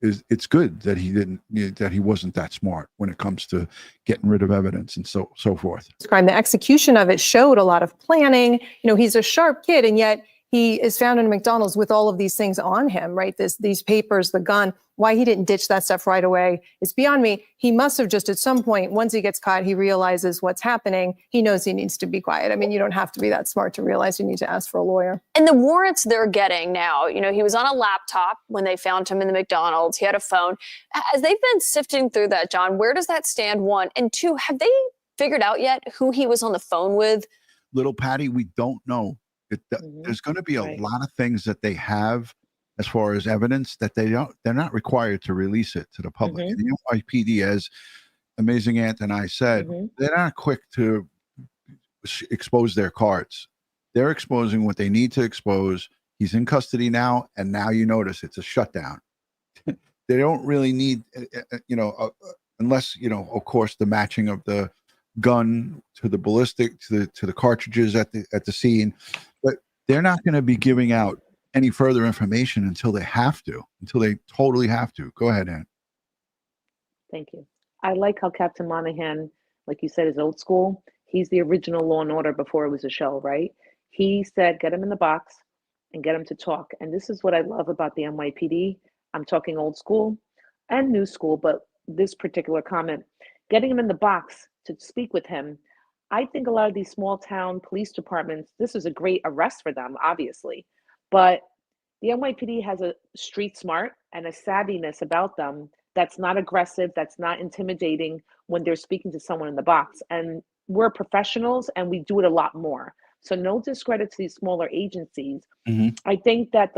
it's good that he wasn't that smart when it comes to getting rid of evidence and so forth. crime. The execution of it showed a lot of planning. He's a sharp kid, and yet he is found in a McDonald's with all of these things on him, right? These papers, the gun. Why he didn't ditch that stuff right away is beyond me. He must have just at some point, once he gets caught, he realizes what's happening. He knows he needs to be quiet. I mean, you don't have to be that smart to realize you need to ask for a lawyer. And the warrants they're getting now, he was on a laptop when they found him in the McDonald's. He had a phone. As they've been sifting through that, John, where does that stand? One. And two, have they figured out yet who he was on the phone with? Little Patty, we don't know. There's going to be a lot of things that they have as far as evidence that they're not required to release it to the public. And the NYPD, as Amazing Ant and I said, they're not quick to expose their cards. They're exposing what they need to expose. He's in custody now, and now you notice it's a shutdown. They don't really need, unless, of course, the matching of the gun to the ballistic to the cartridges at the scene. But they're not going to be giving out any further information until they totally have to. Go ahead, Ann. Thank you. I like how Captain Monahan, like you said, is old school. He's the original Law and Order before it was a show, right? He said, get him in the box and get him to talk. And this is what I love about the NYPD. I'm talking old school and new school, but this particular comment, getting him in the box to speak with him. I think a lot of these small town police departments, this is a great arrest for them, obviously. But the NYPD has a street smart and a savviness about them that's not aggressive, that's not intimidating when they're speaking to someone in the box. And we're professionals and we do it a lot more. So no discredit to these smaller agencies. I think that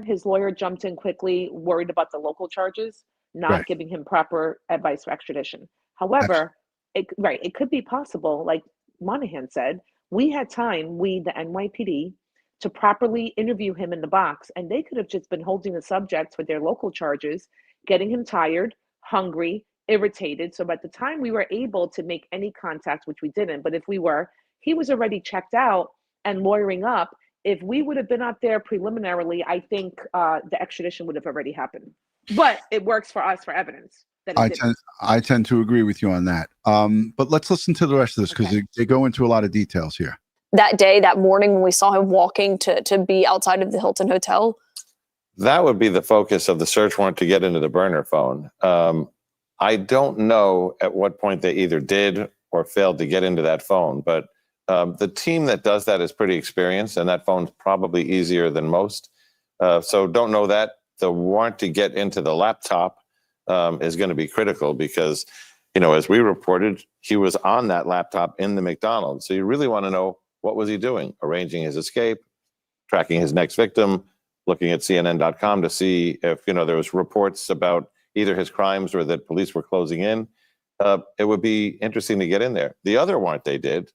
his lawyer jumped in quickly, worried about the local charges, not giving him proper advice for extradition. However, it could be possible, like Monahan said, we had time, the NYPD, to properly interview him in the box, and they could have just been holding the subject with their local charges, getting him tired, hungry, irritated. So by the time we were able to make any contact, which we didn't, but if we were, he was already checked out and lawyering up. If we would have been up there preliminarily, I think the extradition would have already happened. But it works for us for evidence that it didn't. I tend to agree with you on that. But let's listen to the rest of this because they go into a lot of details here. That day, that morning, when we saw him walking to be outside of the Hilton Hotel? That would be the focus of the search warrant to get into the burner phone. I don't know at what point they either did or failed to get into that phone, but the team that does that is pretty experienced, and that phone's probably easier than most. So don't know that. The warrant to get into the laptop is going to be critical because, as we reported, he was on that laptop in the McDonald's. So you really want to know, what was he doing? Arranging his escape, tracking his next victim, looking at CNN.com to see if, there was reports about either his crimes or that police were closing in. It would be interesting to get in there. The other warrant they did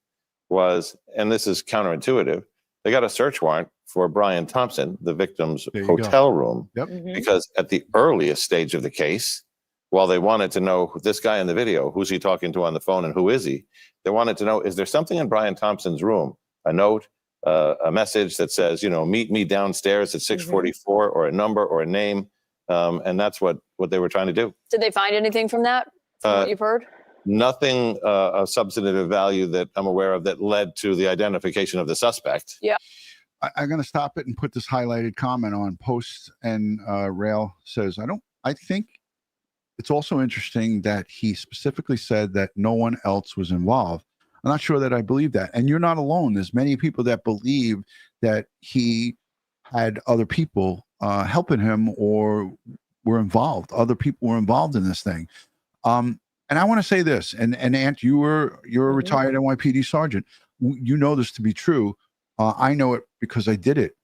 was, and this is counterintuitive, they got a search warrant for Brian Thompson, the victim's hotel room, because at the earliest stage of the case, while they wanted to know this guy in the video, who's he talking to on the phone and who is he, they wanted to know, is there something in Brian Thompson's room, a note, a message that says, meet me downstairs at 644 or a number or a name. And that's what they were trying to do. Did they find anything from that, from what you've heard? Nothing of substantive value that I'm aware of that led to the identification of the suspect. Yeah. I'm going to stop it and put this highlighted comment on posts, and Rail says, I think it's also interesting that he specifically said that no one else was involved. I'm not sure that I believe that. And you're not alone. There's many people that believe that he had other people helping him or were involved. Other people were involved in this thing. And I want to say this, and Ant, you're a retired NYPD sergeant. You know this to be true. I know it because I did it.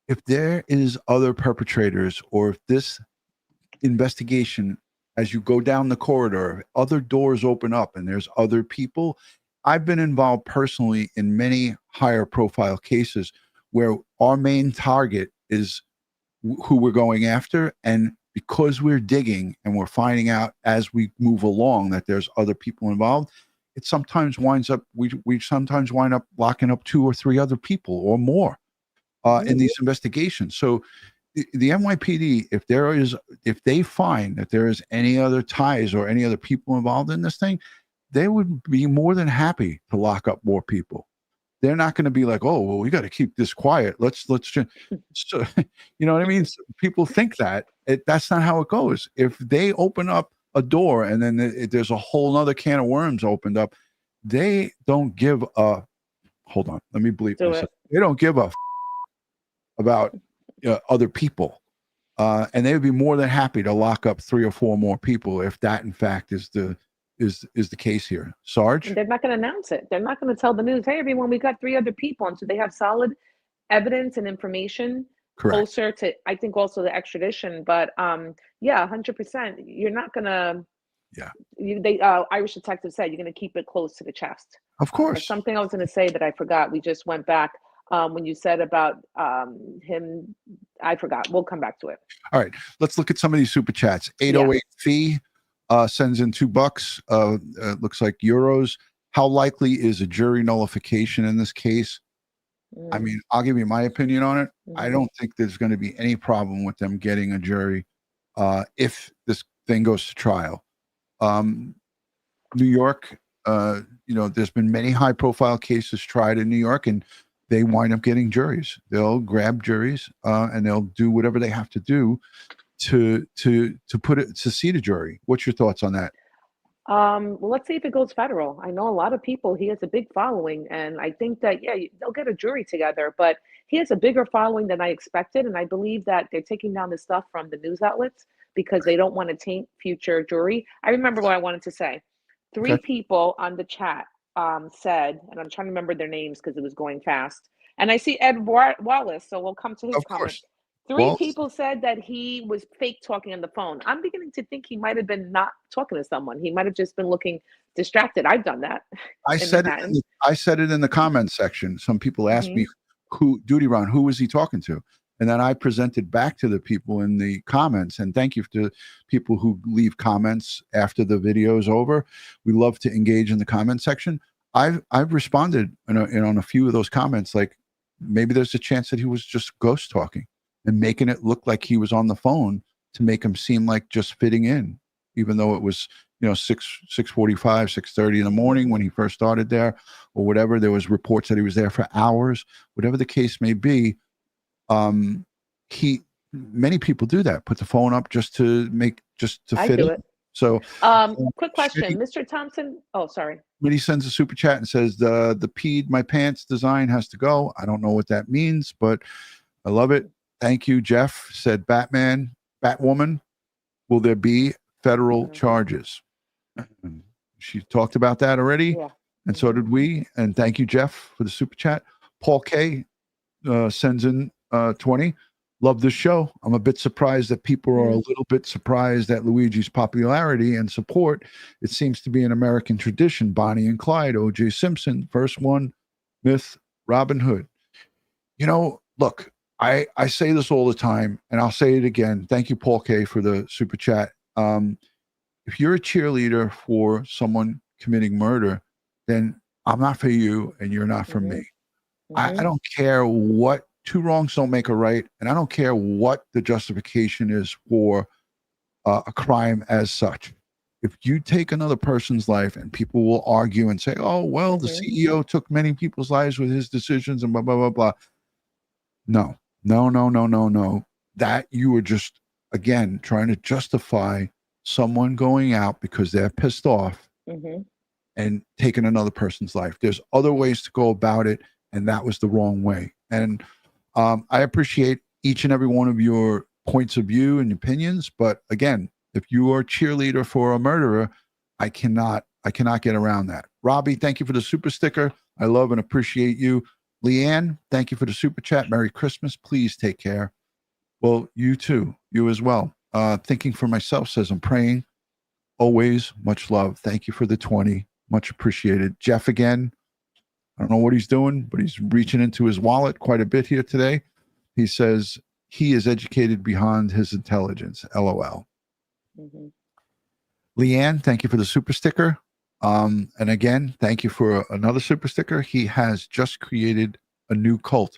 If there is other perpetrators, or if this investigation, as you go down the corridor, other doors open up and there's other people. I've been involved personally in many higher profile cases where our main target is who we're going after. And because we're digging and we're finding out as we move along that there's other people involved, it sometimes winds up, we sometimes wind up locking up 2 or 3 other people or more in these investigations. So the NYPD, if they find that there is any other ties or any other people involved in this thing, they would be more than happy to lock up more people. They're not going to be like, oh, well, we got to keep this quiet. Let's so, you know what I mean? So people think that that's not how it goes. If they open up a door and then there's a whole other can of worms opened up, they don't give a, hold on, let me bleep this. They don't give a about other people. And they would be more than happy to lock up 3 or 4 more people if that in fact is the case here. Sarge? And they're not going to announce it. They're not going to tell the news, hey, everyone, we got 3 other people. And so they have solid evidence and information. Correct. Closer to, I think, also the extradition. But yeah, 100%. You're not going to, Irish detective said, you're going to keep it close to the chest. Of course. There's something I was going to say that I forgot. We just went back when you said about him. I forgot. We'll come back to it. All right. Let's look at some of these super chats. 808 fee. Sends in $2. Looks like euros. How likely is a jury nullification in this case? I mean, I'll give you my opinion on it. I don't think there's going to be any problem with them getting a jury if this thing goes to trial. New York, there's been many high-profile cases tried in New York, and they wind up getting juries. They'll grab juries and they'll do whatever they have to do to put it to seat a jury. What's your thoughts on that? Well, let's see if it goes federal. I know a lot of people. He has a big following, and I think that they'll get a jury together. But he has a bigger following than I expected, and I believe that they're taking down the stuff from the news outlets because they don't want to taint future jury. I remember what I wanted to say. 3 people on the chat said, and I'm trying to remember their names because it was going fast. And I see Ed Wallace, so we'll come to his comment. 3 people said that he was fake talking on the phone. I'm beginning to think he might have been not talking to someone. He might have just been looking distracted. I've done that. I said it in the comments section. Some people asked me, DutyRon, who was he talking to? And then I presented back to the people in the comments. And thank you to people who leave comments after the video is over. We love to engage in the comment section. I've responded on a few of those comments, like, maybe there's a chance that he was just ghost talking and making it look like he was on the phone to make him seem like just fitting in, even though it was, 6:45, 6:30 in the morning when he first started there or whatever. There was reports that he was there for hours, whatever the case may be. Many people do that, put the phone up just to fit in. It. So, quick question, Mr. Thompson. Oh, sorry. When he sends a super chat and says the peed my pants design has to go. I don't know what that means, but I love it. Thank you. Jeff said Batwoman. Will there be federal charges? She talked about that already. Yeah. And so did we. And thank you, Jeff, for the super chat. Paul K sends in 20. Love this show. I'm a bit surprised that people are a little bit surprised at Luigi's popularity and support. It seems to be an American tradition. Bonnie and Clyde, O.J. Simpson, first one, myth, Robin Hood. Look, I say this all the time, and I'll say it again. Thank you, Paul K, for the super chat. If you're a cheerleader for someone committing murder, then I'm not for you, and you're not for me. I don't care what. Two wrongs don't make a right, and I don't care what the justification is for a crime as such. If you take another person's life, and people will argue and say, "Oh, well, the CEO took many people's lives with his decisions," and blah blah blah blah. No. That you are just again trying to justify someone going out because they're pissed off and taking another person's life. There's other ways to go about it, and that was the wrong way. And I appreciate each and every one of your points of view and opinions. But again, if you are a cheerleader for a murderer, I cannot get around that. Robbie, thank you for the super sticker. I love and appreciate you. Leanne, thank you for the super chat. Merry Christmas. Please take care. Well, you too. You as well. Thinking for myself says I'm praying. Always much love. Thank you for the 20. Much appreciated. Jeff again. I don't know what he's doing, but he's reaching into his wallet quite a bit here today. He says he is educated beyond his intelligence. LOL. Leanne, thank you for the super sticker. And again, thank you for another super sticker. He has just created a new cult.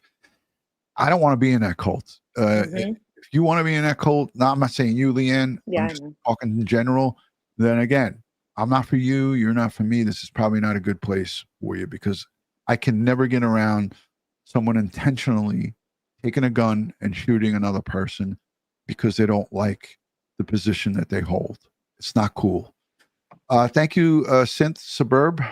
I don't want to be in that cult. If you want to be in that cult, I'm not saying you, Leanne. I'm just talking in general. Then again, I'm not for you. You're not for me. This is probably not a good place for you because I can never get around someone intentionally taking a gun and shooting another person because they don't like the position that they hold. It's not cool. Thank you, Synth Suburb.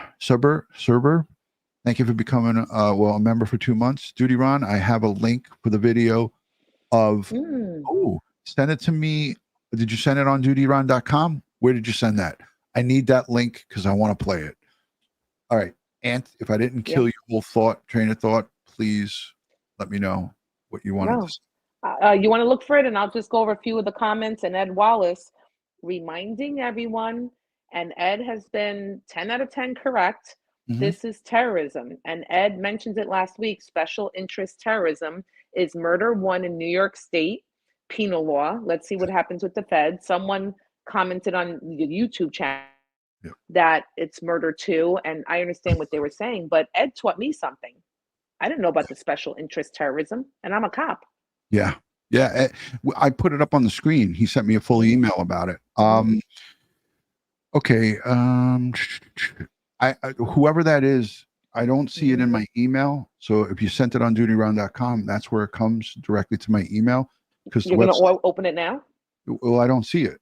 Thank you for becoming a member for 2 months. DutyRon, I have a link for the video of. Send it to me. Did you send it on DutyRon.com? Where did you send that? I need that link because I want to play it. All right. Ant, if I didn't kill your whole train of thought, please let me know what you wanted to say. You want to look for it, and I'll just go over a few of the comments. And Ed Wallace reminding everyone, and Ed has been 10 out of 10 correct. This is terrorism. And Ed mentions it last week. Special interest terrorism is murder 1 in New York State penal law. Let's see what happens with the Fed. Someone commented on the YouTube channel that it's murder 2, and I understand what they were saying, but Ed taught me something. I didn't know about the special interest terrorism, and I'm a cop. Yeah. I put it up on the screen. He sent me a full email about it. Okay. I whoever that is, I don't see it in my email. So if you sent it on DutyRon.com, that's where it comes directly to my email. Because you're going to open it now? Well, I don't see it.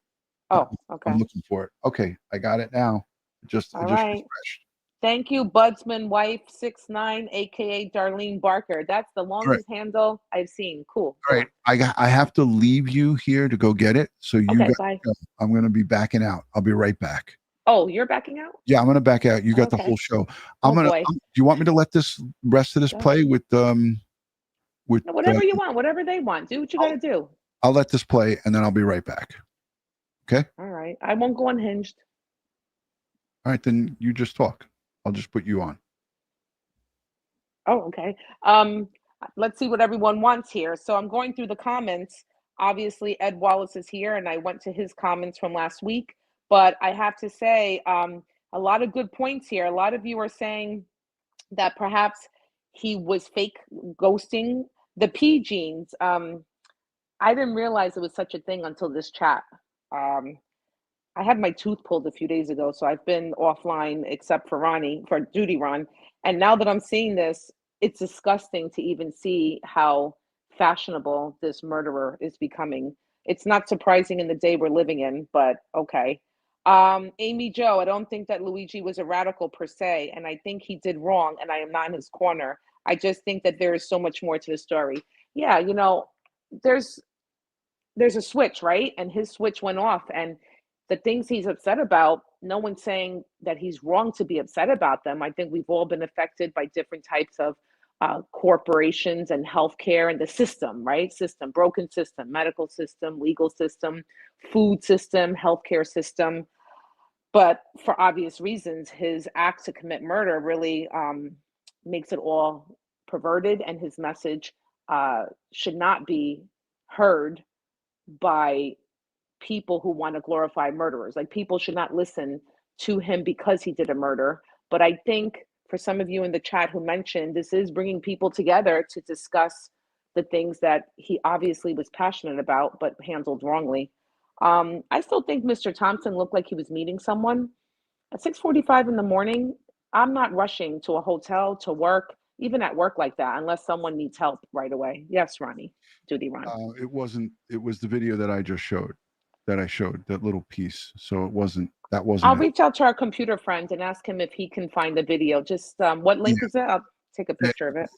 Oh, okay. I'm looking for it. Okay, I got it now. Just refreshed. Thank you, Budsman Wife 69, aka Darlene Barker. That's the longest handle I've seen. Cool. All right, I have to leave you here to go get it. So bye. I'm going to be backing out. I'll be right back. Oh, you're backing out? Yeah, I'm going to back out. You got the whole show. Do you want me to let this rest of this play with whatever you want, whatever they want. Do what you got to do. I'll let this play and then I'll be right back. Okay. All right. I won't go unhinged. All right, then you just talk. I'll just put you on. Oh, okay. Let's see what everyone wants here. So I'm going through the comments. Obviously, Ed Wallace is here, and I went to his comments from last week. But I have to say, a lot of good points here. A lot of you are saying that perhaps he was fake ghosting. The P genes, I didn't realize it was such a thing until this chat. I had my tooth pulled a few days ago, so I've been offline except for Ronnie, for DutyRon. And now that I'm seeing this, it's disgusting to even see how fashionable this murderer is becoming. It's not surprising in the day we're living in, but okay. Amy Joe, I don't think that Luigi was a radical per se, and I think he did wrong, and I am not in his corner. I just think that there is so much more to the story. Yeah, you know, there's a switch, right? And his switch went off, and the things he's upset about, no one's saying that he's wrong to be upset about them. I think we've all been affected by different types of corporations and healthcare and the system, right? System, broken system, medical system, legal system, food system, healthcare system. But for obvious reasons, his act to commit murder really makes it all perverted, and his message should not be heard by people who want to glorify murderers. Like, people should not listen to him because he did a murder. But I think for some of you in the chat who mentioned, this is bringing people together to discuss the things that he obviously was passionate about, but handled wrongly. I still think Mr. Thompson looked like he was meeting someone. At 6:45 in the morning, I'm not rushing to a hotel, to work, even at work like that, unless someone needs help right away. Yes, Ronnie, DutyRon. It wasn't, it was the video that I just showed, that little piece. So it wasn't, that wasn't I'll it. reach out to our computer friend and ask him if he can find the video. Just what link is it? I'll take a picture of it.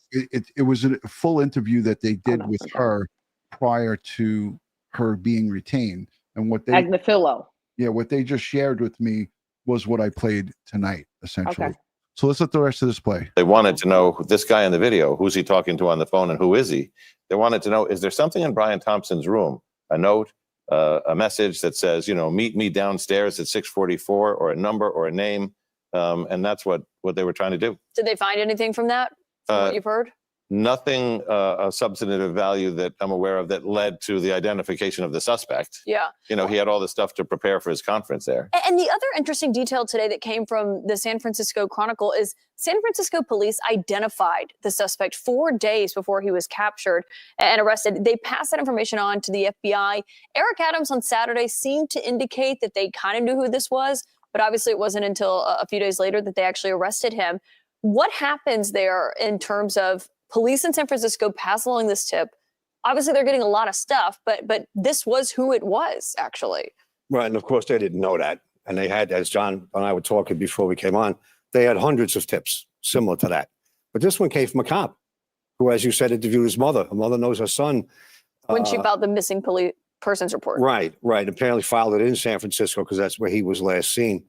It was a full interview that they did no, with okay. her prior to her being retained. And what they, Agnifilo. yeah, what they just shared with me was what I played tonight, essentially. Okay. So let's let the rest of this play. They wanted to know this guy in the video, who's he talking to on the phone and who is he? They wanted to know, is there something in Brian Thompson's room, a note, a message that says, you know, meet me downstairs at 6:44, or a number or a name. And that's what they were trying to do. Did they find anything from that? From what you've heard? Nothing of substantive value that I'm aware of that led to the identification of the suspect. Yeah. You know, he had all the stuff to prepare for his conference there. And the other interesting detail today that came from the San Francisco Chronicle is San Francisco police identified the suspect 4 days before he was captured and arrested. They passed that information on to the FBI. Eric Adams on Saturday seemed to indicate that they kind of knew who this was, but obviously it wasn't until a few days later that they actually arrested him. What happens there in terms of police in San Francisco pass along this tip? Obviously, they're getting a lot of stuff, but this was who it was, actually. Right. And of course, they didn't know that. And they had, as John and I were talking before we came on, they had hundreds of tips similar to that. But this one came from a cop who, as you said, interviewed his mother. Her mother knows her son. When she filed the missing persons report. Right. Apparently filed it in San Francisco because that's where he was last seen.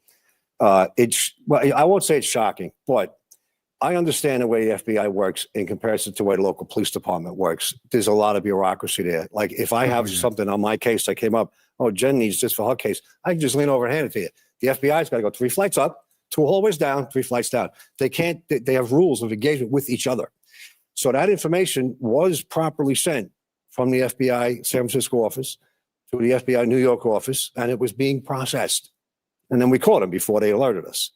Well, I won't say it's shocking, but I understand the way the FBI works in comparison to the way the local police department works. There's a lot of bureaucracy there. Like, if I have something on my case that came up, oh, Jen needs this for her case, I can just lean over and hand it to you. The FBI's got to go 3 flights up, 2 hallways down, 3 flights down. They can't, they have rules of engagement with each other. So that information was properly sent from the FBI San Francisco office to the FBI New York office, and it was being processed. And then we caught them before they alerted us.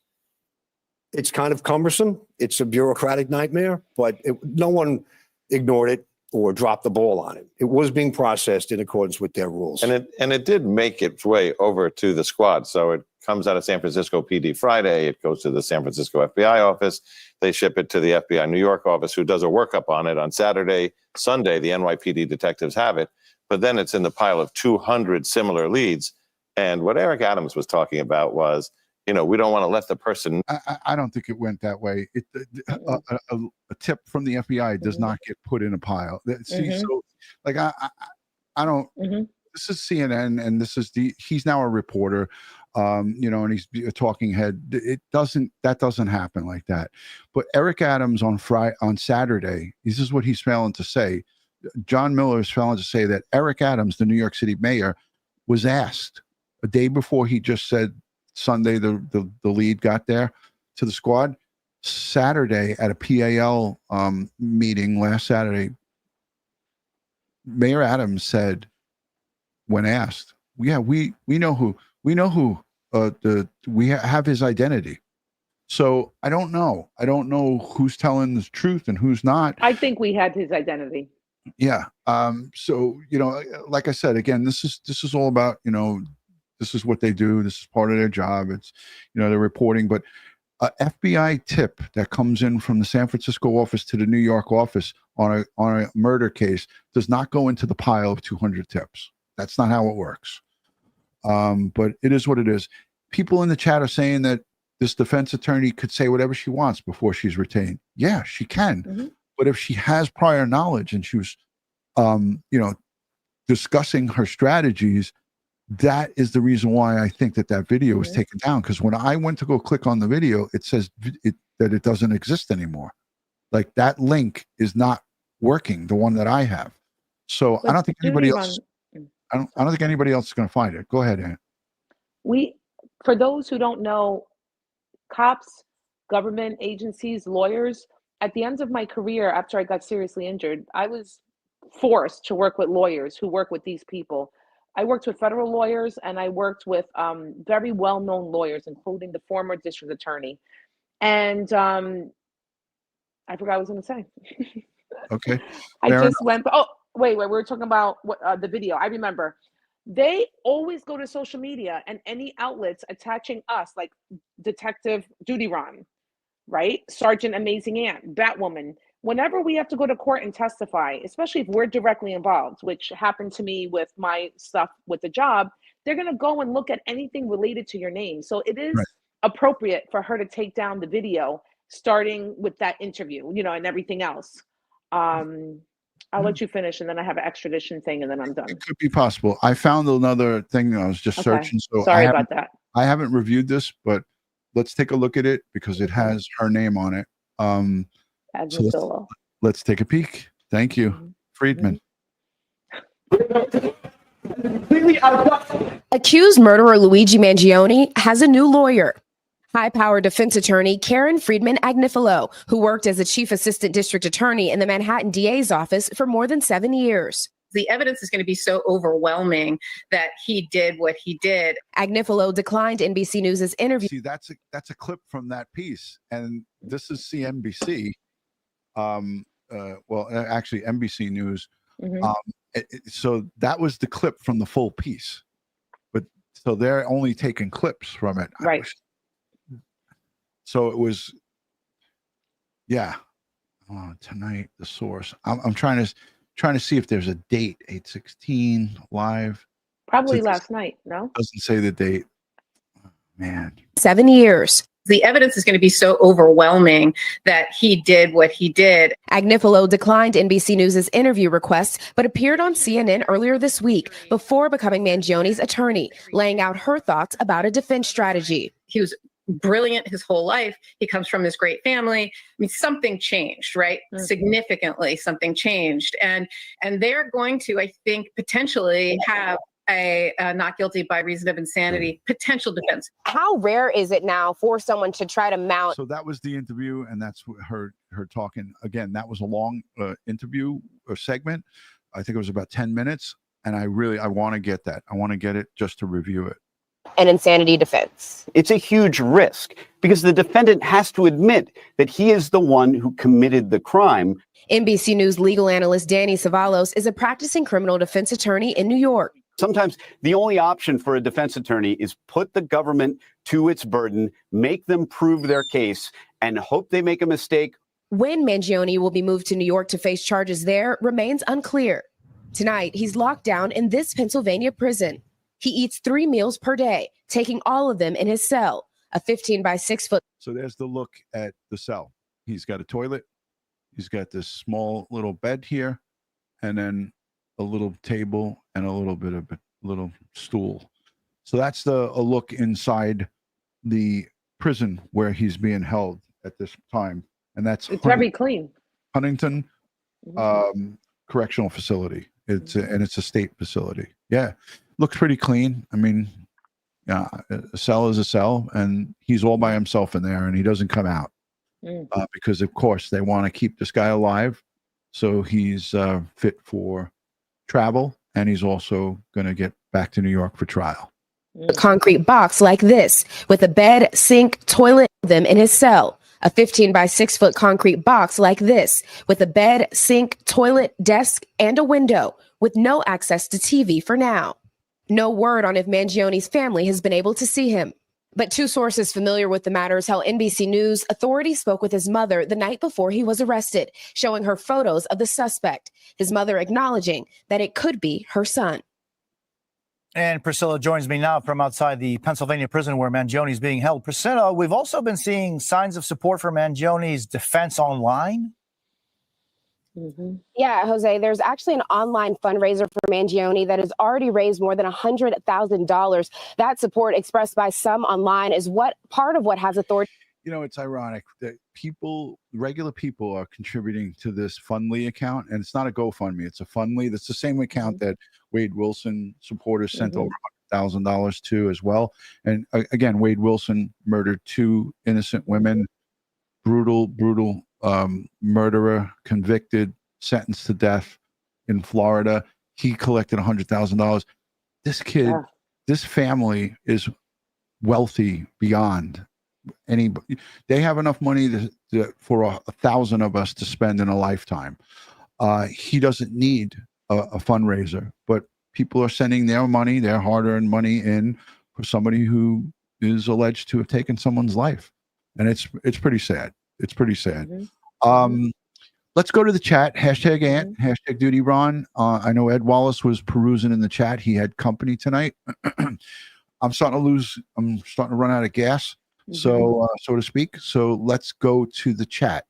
It's kind of cumbersome. It's a bureaucratic nightmare, but no one ignored it or dropped the ball on it. It was being processed in accordance with their rules. And it did make its way over to the squad. So it comes out of San Francisco PD Friday. It goes to the San Francisco FBI office. They ship it to the FBI New York office, who does a workup on it on Saturday, Sunday. The NYPD detectives have it, but then it's in the pile of 200 similar leads. And what Eric Adams was talking about was, you know, we don't want to let the person. I don't think it went that way. A tip from the FBI does not get put in a pile. See, so like I don't. This is CNN, and this is he's now a reporter, you know, and he's a talking head. That doesn't happen like that. But Eric Adams on Saturday, this is what he's failing to say. John Miller is failing to say that Eric Adams, the New York City mayor, was asked a day before he just said Sunday the lead got there to the squad. Saturday at a PAL meeting last Saturday, Mayor Adams said, when asked, yeah, we know who we have his identity. So I don't know. I don't know who's telling the truth and who's not. I think we had his identity. Yeah. So, like I said, again, this is all about, this is what they do. This is part of their job. It's, they're reporting, but a FBI tip that comes in from the San Francisco office to the New York office on a murder case does not go into the pile of 200 tips. That's not how it works. But it is what it is. People in the chat are saying that this defense attorney could say whatever she wants before she's retained. Yeah, she can. Mm-hmm. But if she has prior knowledge and she was, discussing her strategies, that is the reason why I think that video was taken down. Because when I went to go click on the video, it says that it doesn't exist anymore. Like that link is not working, the one that I have. So I don't think anybody else. I don't think anybody else is going to find it. Go ahead, Ann. For those who don't know, cops, government agencies, lawyers, at the end of my career, after I got seriously injured, I was forced to work with lawyers who work with these people. I worked with federal lawyers and I worked with very well-known lawyers, including the former district attorney. And I forgot what I was going to say. Okay. I just went, wait, we were talking about the video. I remember. They always go to social media and any outlets attaching us, like Detective DutyRon, right? Sergeant Amazing Aunt, Batwoman. Whenever we have to go to court and testify, especially if we're directly involved, which happened to me with my stuff with the job, they're going to go and look at anything related to your name. So it is appropriate for her to take down the video, starting with that interview, and everything else. I'll let you finish, and then I have an extradition thing, and then I'm done. It could be possible. I found another thing. I was just searching. So sorry about that. I haven't reviewed this, but let's take a look at it because it has her name on it. So let's take a peek. Thank you, Friedman. Accused murderer Luigi Mangione has a new lawyer. High-powered defense attorney Karen Friedman Agnifilo, who worked as a chief assistant district attorney in the Manhattan DA's office for more than 7 years. The evidence is going to be so overwhelming that he did what he did. Agnifilo declined NBC News' interview. See, that's a clip from that piece, and this is CNBC. Well, actually, NBC News. So that was the clip from the full piece, but so they're only taking clips from it, right? So it was, tonight, the source. I'm trying to see if there's a date. 8/16 live. Probably last night. No, doesn't say the date. Oh, man. 7 years. The evidence is going to be so overwhelming that he did what he did. Agnifilo declined NBC News' interview request, but appeared on CNN earlier this week before becoming Mangione's attorney, laying out her thoughts about a defense strategy. He was brilliant his whole life. He comes from this great family. I mean, something changed, right? Significantly, something changed. And they're going to, I think, potentially have a not guilty by reason of insanity potential defense. How rare is it now for someone to try to mount? So that was the interview, and that's her talking. Again, that was a long interview or segment. I think it was about 10 minutes, and I want to get that. I want to get it just to review it. An insanity defense. It's a huge risk because the defendant has to admit that he is the one who committed the crime. NBC News legal analyst Danny Savalos is a practicing criminal defense attorney in New York. Sometimes the only option for a defense attorney is put the government to its burden, make them prove their case, and hope they make a mistake. When Mangione will be moved to New York to face charges there remains unclear. Tonight, he's locked down in this Pennsylvania prison. He eats 3 meals per day, taking all of them in his cell, a 15 by 6 foot. So there's the look at the cell. He's got a toilet. He's got this small little bed here, and then a little table and a little bit of a little stool. So that's a look inside the prison where he's being held at this time. And that's very clean. Huntington Correctional Facility. It's a state facility. Yeah. Looks pretty clean. I mean, a cell is a cell, and he's all by himself in there, and he doesn't come out because, of course, they want to keep this guy alive. So he's fit for travel, and he's also going to get back to New York for trial. A concrete box like this with a bed, sink, toilet, them in his cell. A 15 by 6 foot concrete box like this with a bed, sink, toilet, desk, and a window with no access to TV for now. No word on if Mangione's family has been able to see him. But two sources familiar with the matter tell NBC News authorities spoke with his mother the night before he was arrested, showing her photos of the suspect, his mother acknowledging that it could be her son. And Priscilla joins me now from outside the Pennsylvania prison where Mangione is being held. Priscilla, we've also been seeing signs of support for Mangione's defense online. Yeah, Jose, there's actually an online fundraiser for Mangione that has already raised more than $100,000. That support expressed by some online is part of what has authority. You know, it's ironic that regular people are contributing to this Fundly account, and it's not a GoFundMe, it's a Fundly. That's the same account that Wade Wilson supporters sent over $100,000 to as well. And again, Wade Wilson murdered 2 innocent women, brutal murderer, convicted, sentenced to death in Florida. He collected $100,000. This kid, this family is wealthy beyond anybody. They have enough money for 1,000 of us to spend in a lifetime. He doesn't need a fundraiser, but people are sending their money, their hard-earned money in for somebody who is alleged to have taken someone's life. And it's pretty sad. It's pretty sad. Let's go to the chat. Hashtag Ant, hashtag DutyRon. I know Ed Wallace was perusing in the chat. He had company tonight. I'm starting to run out of gas, so to speak. So let's go to the chat.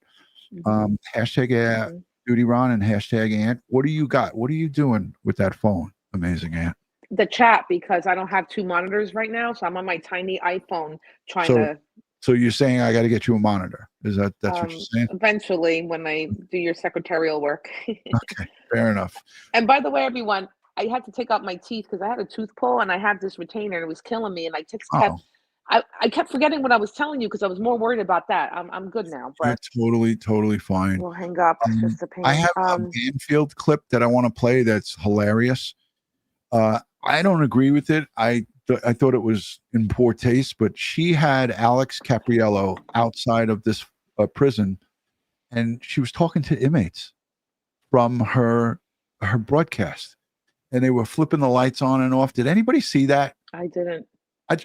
Hashtag DutyRon and hashtag Ant. What do you got? What are you doing with that phone? Amazing, Ant. The chat, because I don't have 2 monitors right now, so I'm on my tiny iPhone trying to. So you're saying I got to get you a monitor? That's what you're saying? Eventually, when I do your secretarial work. Okay, fair enough. And by the way, everyone, I had to take out my teeth because I had a tooth pull and I had this retainer and it was killing me. And I kept forgetting what I was telling you because I was more worried about that. I'm good now. But you're totally fine. We'll hang up. It's just a pain. I have a Banfield clip that I want to play that's hilarious. I don't agree with it. I thought it was in poor taste, but she had Alex Capriello outside of this prison, and she was talking to inmates from her broadcast, and they were flipping the lights on and off. Did anybody see that? I didn't. I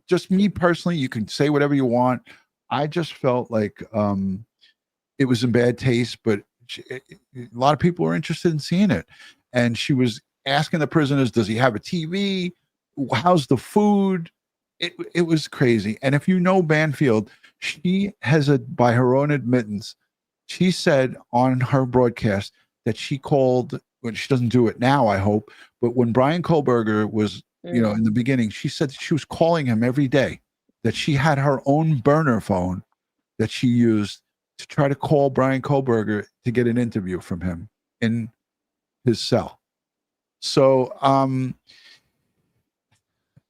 just, me personally, you can say whatever you want. I just felt like it was in bad taste, but a lot of people were interested in seeing it. And she was asking the prisoners, does he have a TV? How's the food? It was crazy. And if you know Banfield, she has by her own admittance, she said on her broadcast that she called, well, she doesn't do it now, I hope, but when Brian Kohlberger was, in the beginning, she said that she was calling him every day, that she had her own burner phone that she used to try to call Brian Kohlberger to get an interview from him in his cell. So,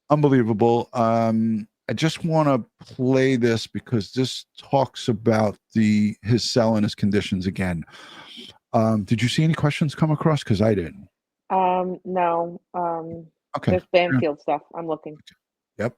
unbelievable. I just want to play this because this talks about his cell and his conditions again. Did you see any questions come across? Because I didn't. No. Okay. Just Banfield stuff. I'm looking. Yep.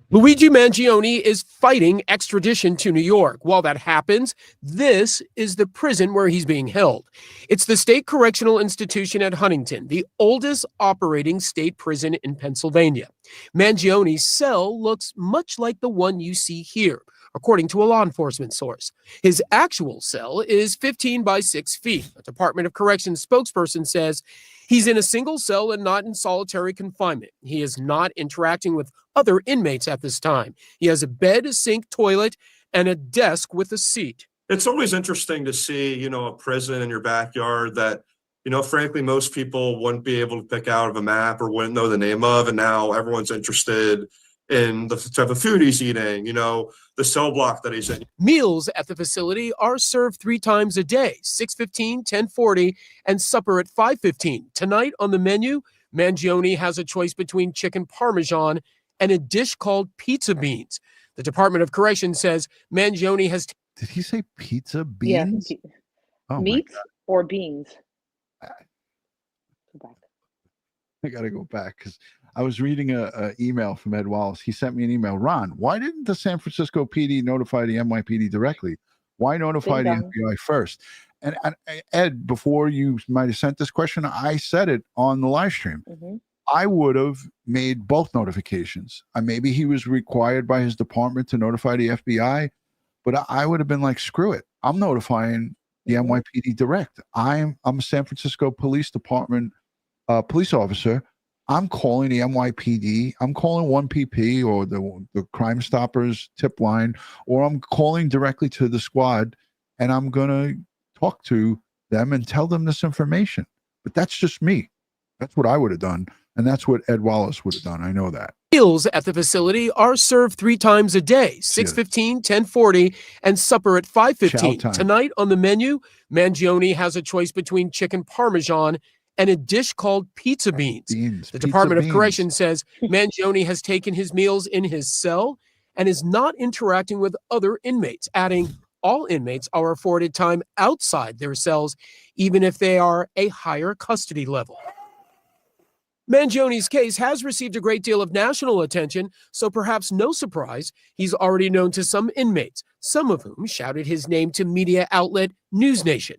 Luigi Mangione is fighting extradition to New York. While that happens, this is the prison where he's being held. It's the State Correctional Institution at Huntington, the oldest operating state prison in Pennsylvania. Mangione's cell looks much like the one you see here, according to a law enforcement source. His actual cell is 15 by 6 feet. A Department of Corrections spokesperson says he's in a single cell and not in solitary confinement. He is not interacting with other inmates at this time. He has a bed, a sink, toilet, and a desk with a seat. It's always interesting to see, a prison in your backyard that, frankly, most people wouldn't be able to pick out of a map or wouldn't know the name of. And now everyone's interested in the type of food he's eating, the cell block that he's in. Meals at the facility are served 3 times a day, 6:15, 10:40, and supper at 5:15. Tonight on the menu, Mangione has a choice between chicken parmesan and a dish called pizza beans. The Department of Corrections says Mangione has... Did he say pizza beans? Yeah. Oh meat or beans? I got to go back because I was reading a email from Ed Wallace. He sent me an email. Ron, why didn't the San Francisco PD notify the NYPD directly? Why notify the FBI first? And Ed, before you might have sent this question, I said it on the live stream. I would have made both notifications. Maybe he was required by his department to notify the FBI, but I would have been like, screw it. I'm notifying the NYPD direct. I'm a San Francisco Police Department police officer. I'm calling the NYPD. I'm calling 1PP or the Crime Stoppers tip line, or I'm calling directly to the squad, and I'm going to talk to them and tell them this information. But that's just me. That's what I would have done. And that's what Ed Wallace would have done. I know that. Meals at the facility are served 3 times a day, 6:15, 10:40, and supper at 5:15. Tonight on the menu, Mangione has a choice between chicken parmesan and a dish called pizza beans. The Department of Corrections says Mangione has taken his meals in his cell and is not interacting with other inmates, adding all inmates are afforded time outside their cells, even if they are a higher custody level. Mangione's case has received a great deal of national attention, so perhaps no surprise, he's already known to some inmates, some of whom shouted his name to media outlet News Nation.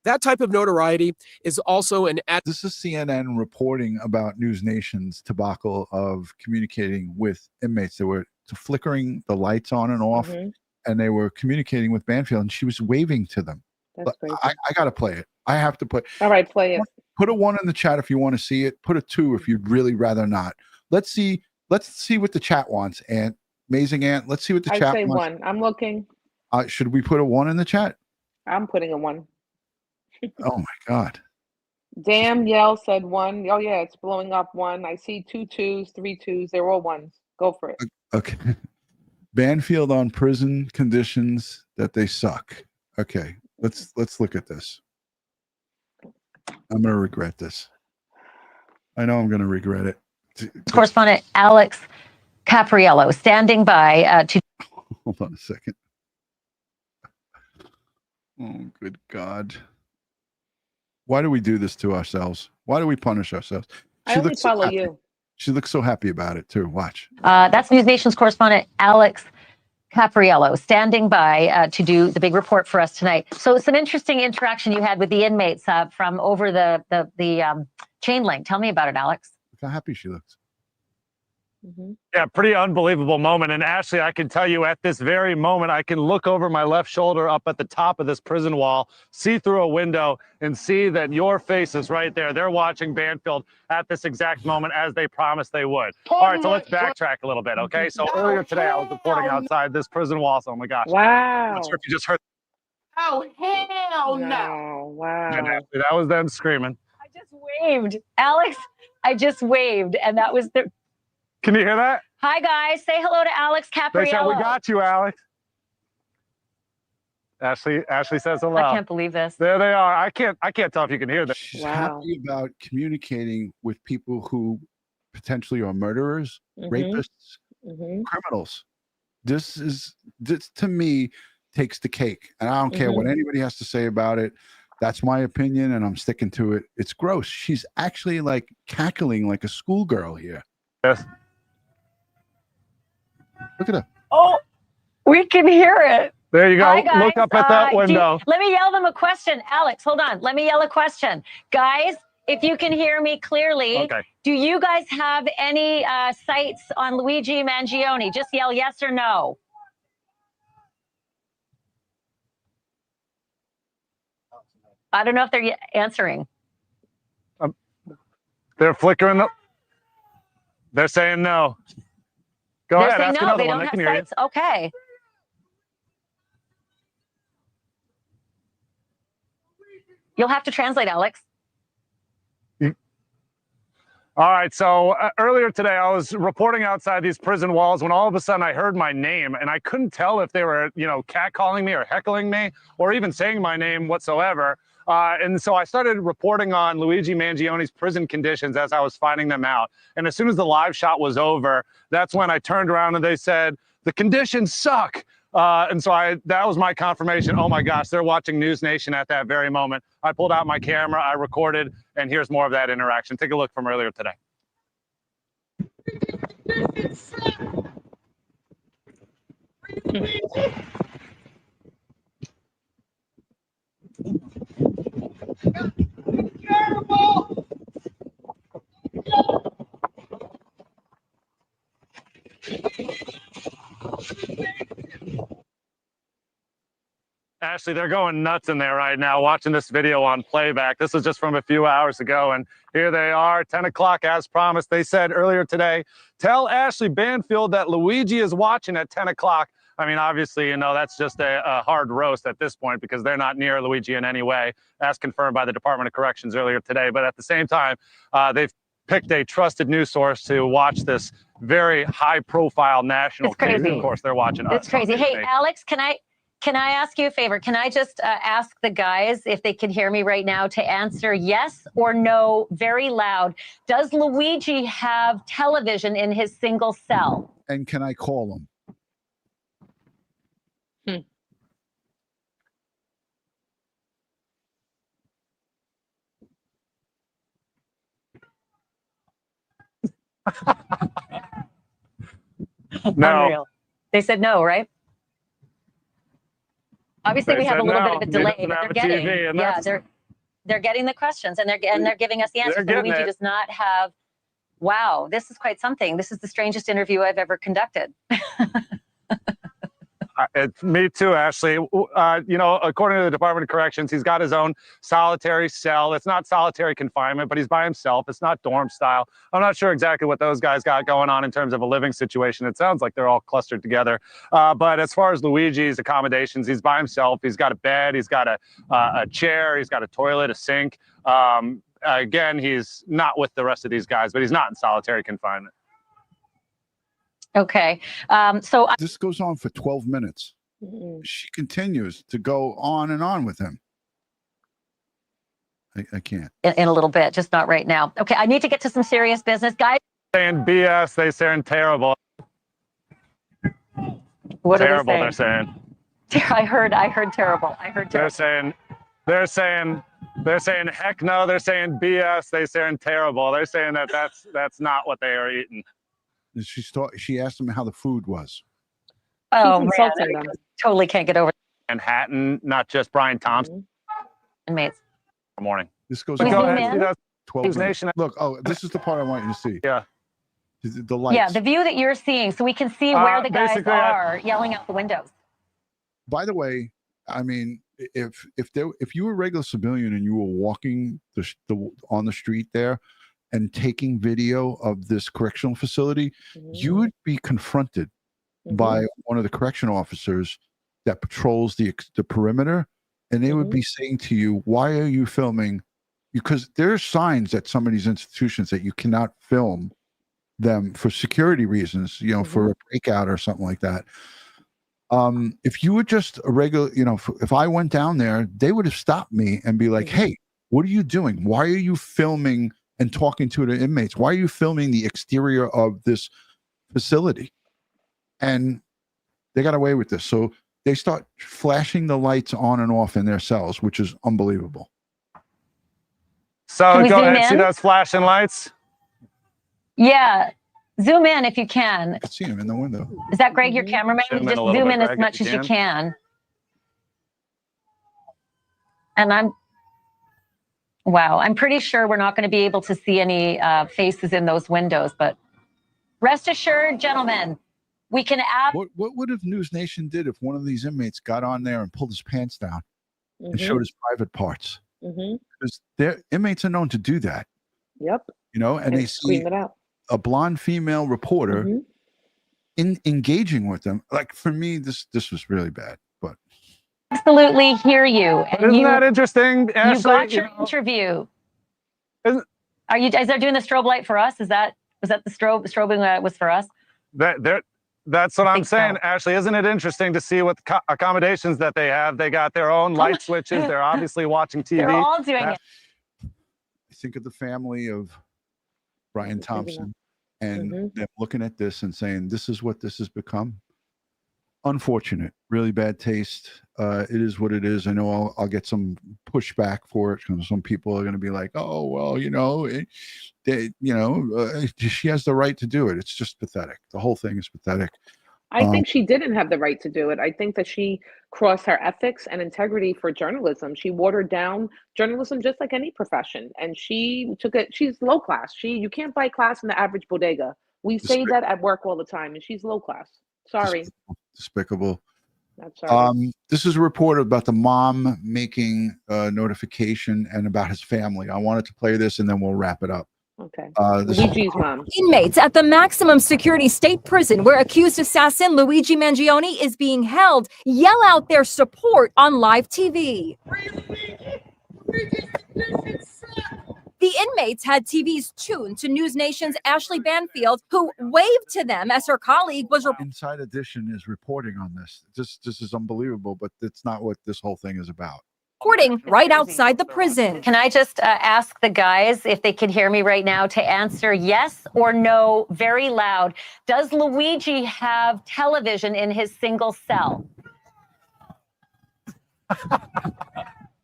That type of notoriety is also an... This is CNN reporting about News Nation's debacle of communicating with inmates. They were flickering the lights on and off, and they were communicating with Banfield, and she was waving to them. That's crazy. I got to play it. I have to play. All right, play it. Put a 1 in the chat if you want to see it. Put a 2 if you'd really rather not. Let's see what the chat wants. And Amazing Ant, let's see what the chat I say wants. 1. I'm looking. Should we put a 1 in the chat? I'm putting a 1. Oh my God. Damn Yell said 1. Oh yeah, it's blowing up 1. I see 2 2s, 3 2s. They're all 1s. Go for it. Okay. Banfield on prison conditions that they suck. Okay. Let's look at this. I'm going to regret this. I know I'm going to regret it. Correspondent Alex Capriello standing by to... Hold on a second. Oh, good God. Why do we do this to ourselves? Why do we punish ourselves? I only follow you. She looks so happy about it, too. Watch. That's News Nation's correspondent Alex Capriello standing by to do the big report for us tonight. So some interesting interaction you had with the inmates from over the chain link. Tell me about it, Alex. Look how happy she looks. Yeah, pretty unbelievable moment. And Ashley, I can tell you at this very moment, I can look over my left shoulder up at the top of this prison wall, see through a window and see that your face is right there. They're watching Banfield at this exact moment as they promised they would. All right, so let's backtrack a little bit, okay? So earlier today, I was reporting outside this prison wall. So, oh my gosh. Wow. I'm not sure if you just heard. Oh, hell no. Wow. And Ashley, that was them screaming. I just waved. Alex, I just waved. And that was the... Can you hear that? Hi, guys. Say hello to Alex Capriello. They said, we got you, Alex. Ashley says hello. I can't believe this. There they are. I can't tell if you can hear this. She's happy about communicating with people who potentially are murderers, rapists, criminals. This to me takes the cake. And I don't care what anybody has to say about it. That's my opinion, and I'm sticking to it. It's gross. She's actually like cackling like a schoolgirl here. Yes. Look at her. Oh, we can hear it. There you go. Hi, guys. Look up at that window. Let me yell them a question. Alex, hold on. Let me yell a question. Guys, if you can hear me clearly, do you guys have any sights on Luigi Mangione? Just yell yes or no. I don't know if they're answering. They're flickering. They're saying no. Go ahead. Ask no, another they one. don't They have can hear sights. Okay. You'll have to translate, Alex. All right. So earlier today, I was reporting outside these prison walls when all of a sudden I heard my name, and I couldn't tell if they were, catcalling me or heckling me or even saying my name whatsoever. And so I started reporting on Luigi Mangione's prison conditions as I was finding them out. And as soon as the live shot was over, that's when I turned around and they said, the conditions suck. And so that was my confirmation. Oh my gosh, they're watching News Nation at that very moment. I pulled out my camera, I recorded, and here's more of that interaction. Take a look from earlier today. Ashley, they're going nuts in there right now watching this video on playback. This was just from a few hours ago, and here they are, 10 o'clock as promised. They said earlier today, tell Ashley Banfield that Luigi is watching at 10 o'clock. I mean, obviously, you know, that's just a hard roast at this point because they're not near Luigi in any way, as confirmed by the Department of Corrections earlier today. But at the same time, they've picked a trusted news source to watch this very high-profile national case. Of course, they're watching us. It's crazy. Hey, Alex, can I ask you a favor? Can I just ask the guys if they can hear me right now to answer yes or no very loud? Does Luigi have television in his single cell? And can I call him? No. Unreal. They said no, right? Obviously, They we have a said little no. bit of a He delay, doesn't but have they're a getting, TV, and yeah, that's- they're getting the questions, and they're giving us the answers. They're But getting Luigi it. does not have. Wow, this is quite something. This is the strangest interview I've ever conducted. Me too, Ashley. You know, according to the Department of Corrections, he's got his own solitary cell. It's not solitary confinement, but he's by himself. It's not dorm style. I'm not sure exactly what those guys got going on in terms of a living situation. It sounds like they're all clustered together. But as far as Luigi's accommodations, he's by himself. He's got a bed. He's got a chair. He's got a toilet, a sink. Again, he's not with the rest of these guys, but he's not in solitary confinement. Okay. So This goes on for 12 minutes. She continues to go on and on with him. I can't. in a little bit, just not right now. Okay, I need to get to some serious business, guys. Saying BS, they saying terrible. What are Terrible, they they're saying? saying. I heard terrible. I heard terrible. They're saying heck no. They're saying BS. They're saying terrible. They're saying that's not what they are eating. She asked him how the food was. Oh, He's man, insulting I them. totally can't get over Manhattan, not just Brian Thompson. inmates. Good morning. This goes Can we on zoom for in? See that? 12 News minutes. Nation. Look, this is the part I want you to see. Yeah. The lights. Yeah, the view that you're seeing, so we can see where the guys basically, are yelling out the windows. By the way, I mean, if you were a regular civilian and you were walking on the street there and taking video of this correctional facility, you would be confronted by one of the correctional officers that patrols the perimeter, and they would be saying to you, "Why are you filming?" Because there are signs at some of these institutions that you cannot film them for security reasons, you know, for a breakout or something like that. If you were just a regular, you know, if I went down there, they would have stopped me and be like, "Hey, what are you doing? Why are you filming and talking to the inmates? Why are you filming the exterior of this facility?" And they got away with this. So they start flashing the lights on and off in their cells, which is unbelievable. So we go zoom ahead. See in? those flashing lights? Yeah, zoom in if you can. I can see him in the window. Is that Greg, your cameraman? Zoom in Just a little zoom bit, in as Greg, much if as you you can. And I'm pretty sure we're not going to be able to see any faces in those windows, but rest assured, gentlemen, we can What would have News Nation did if one of these inmates got on there and pulled his pants down and showed his private parts? Because their inmates are known to do that. Yep. You know, and they see scream it out. a blonde female reporter engaging with them. Like, for me, this was really bad. But absolutely hear you. But isn't that interesting, You Ashley? got your interview. Is there doing the strobe light for us? Was that the strobing was for us? That's what I'm saying, Ashley. Isn't it interesting to see what accommodations that they have? They got their own light switches. They're obviously watching TV. They're all doing it. think of the family of Brian Thompson and them looking at this and saying, "This is what this has become." unfortunate, really bad taste. It is what it is. I know I'll get some pushback for it because some people are going to be like, "Oh, well, she has the right to do it." It's just pathetic. The whole thing is pathetic. I think she didn't have the right to do it. I think that she crossed her ethics and integrity for journalism. She watered down journalism just like any profession, and she took it. She's low class. You can't buy class in the average bodega. We say that at work all the time, and she's low class. Sorry. Despicable. That's right. This is a report about the mom making a notification and about his family. I wanted to play this and then we'll wrap it up. Okay. Luigi's mom. Inmates at the maximum security state prison where accused assassin Luigi Mangione is being held yell out their support on live TV. The inmates had TVs tuned to News Nation's Ashley Banfield, who waved to them as her colleague was Inside Edition is reporting on this. This is unbelievable, but that's not what this whole thing is about. reporting right outside the prison. Can I just ask the guys, if they can hear me right now, to answer yes or no very loud? Does Luigi have television in his single cell?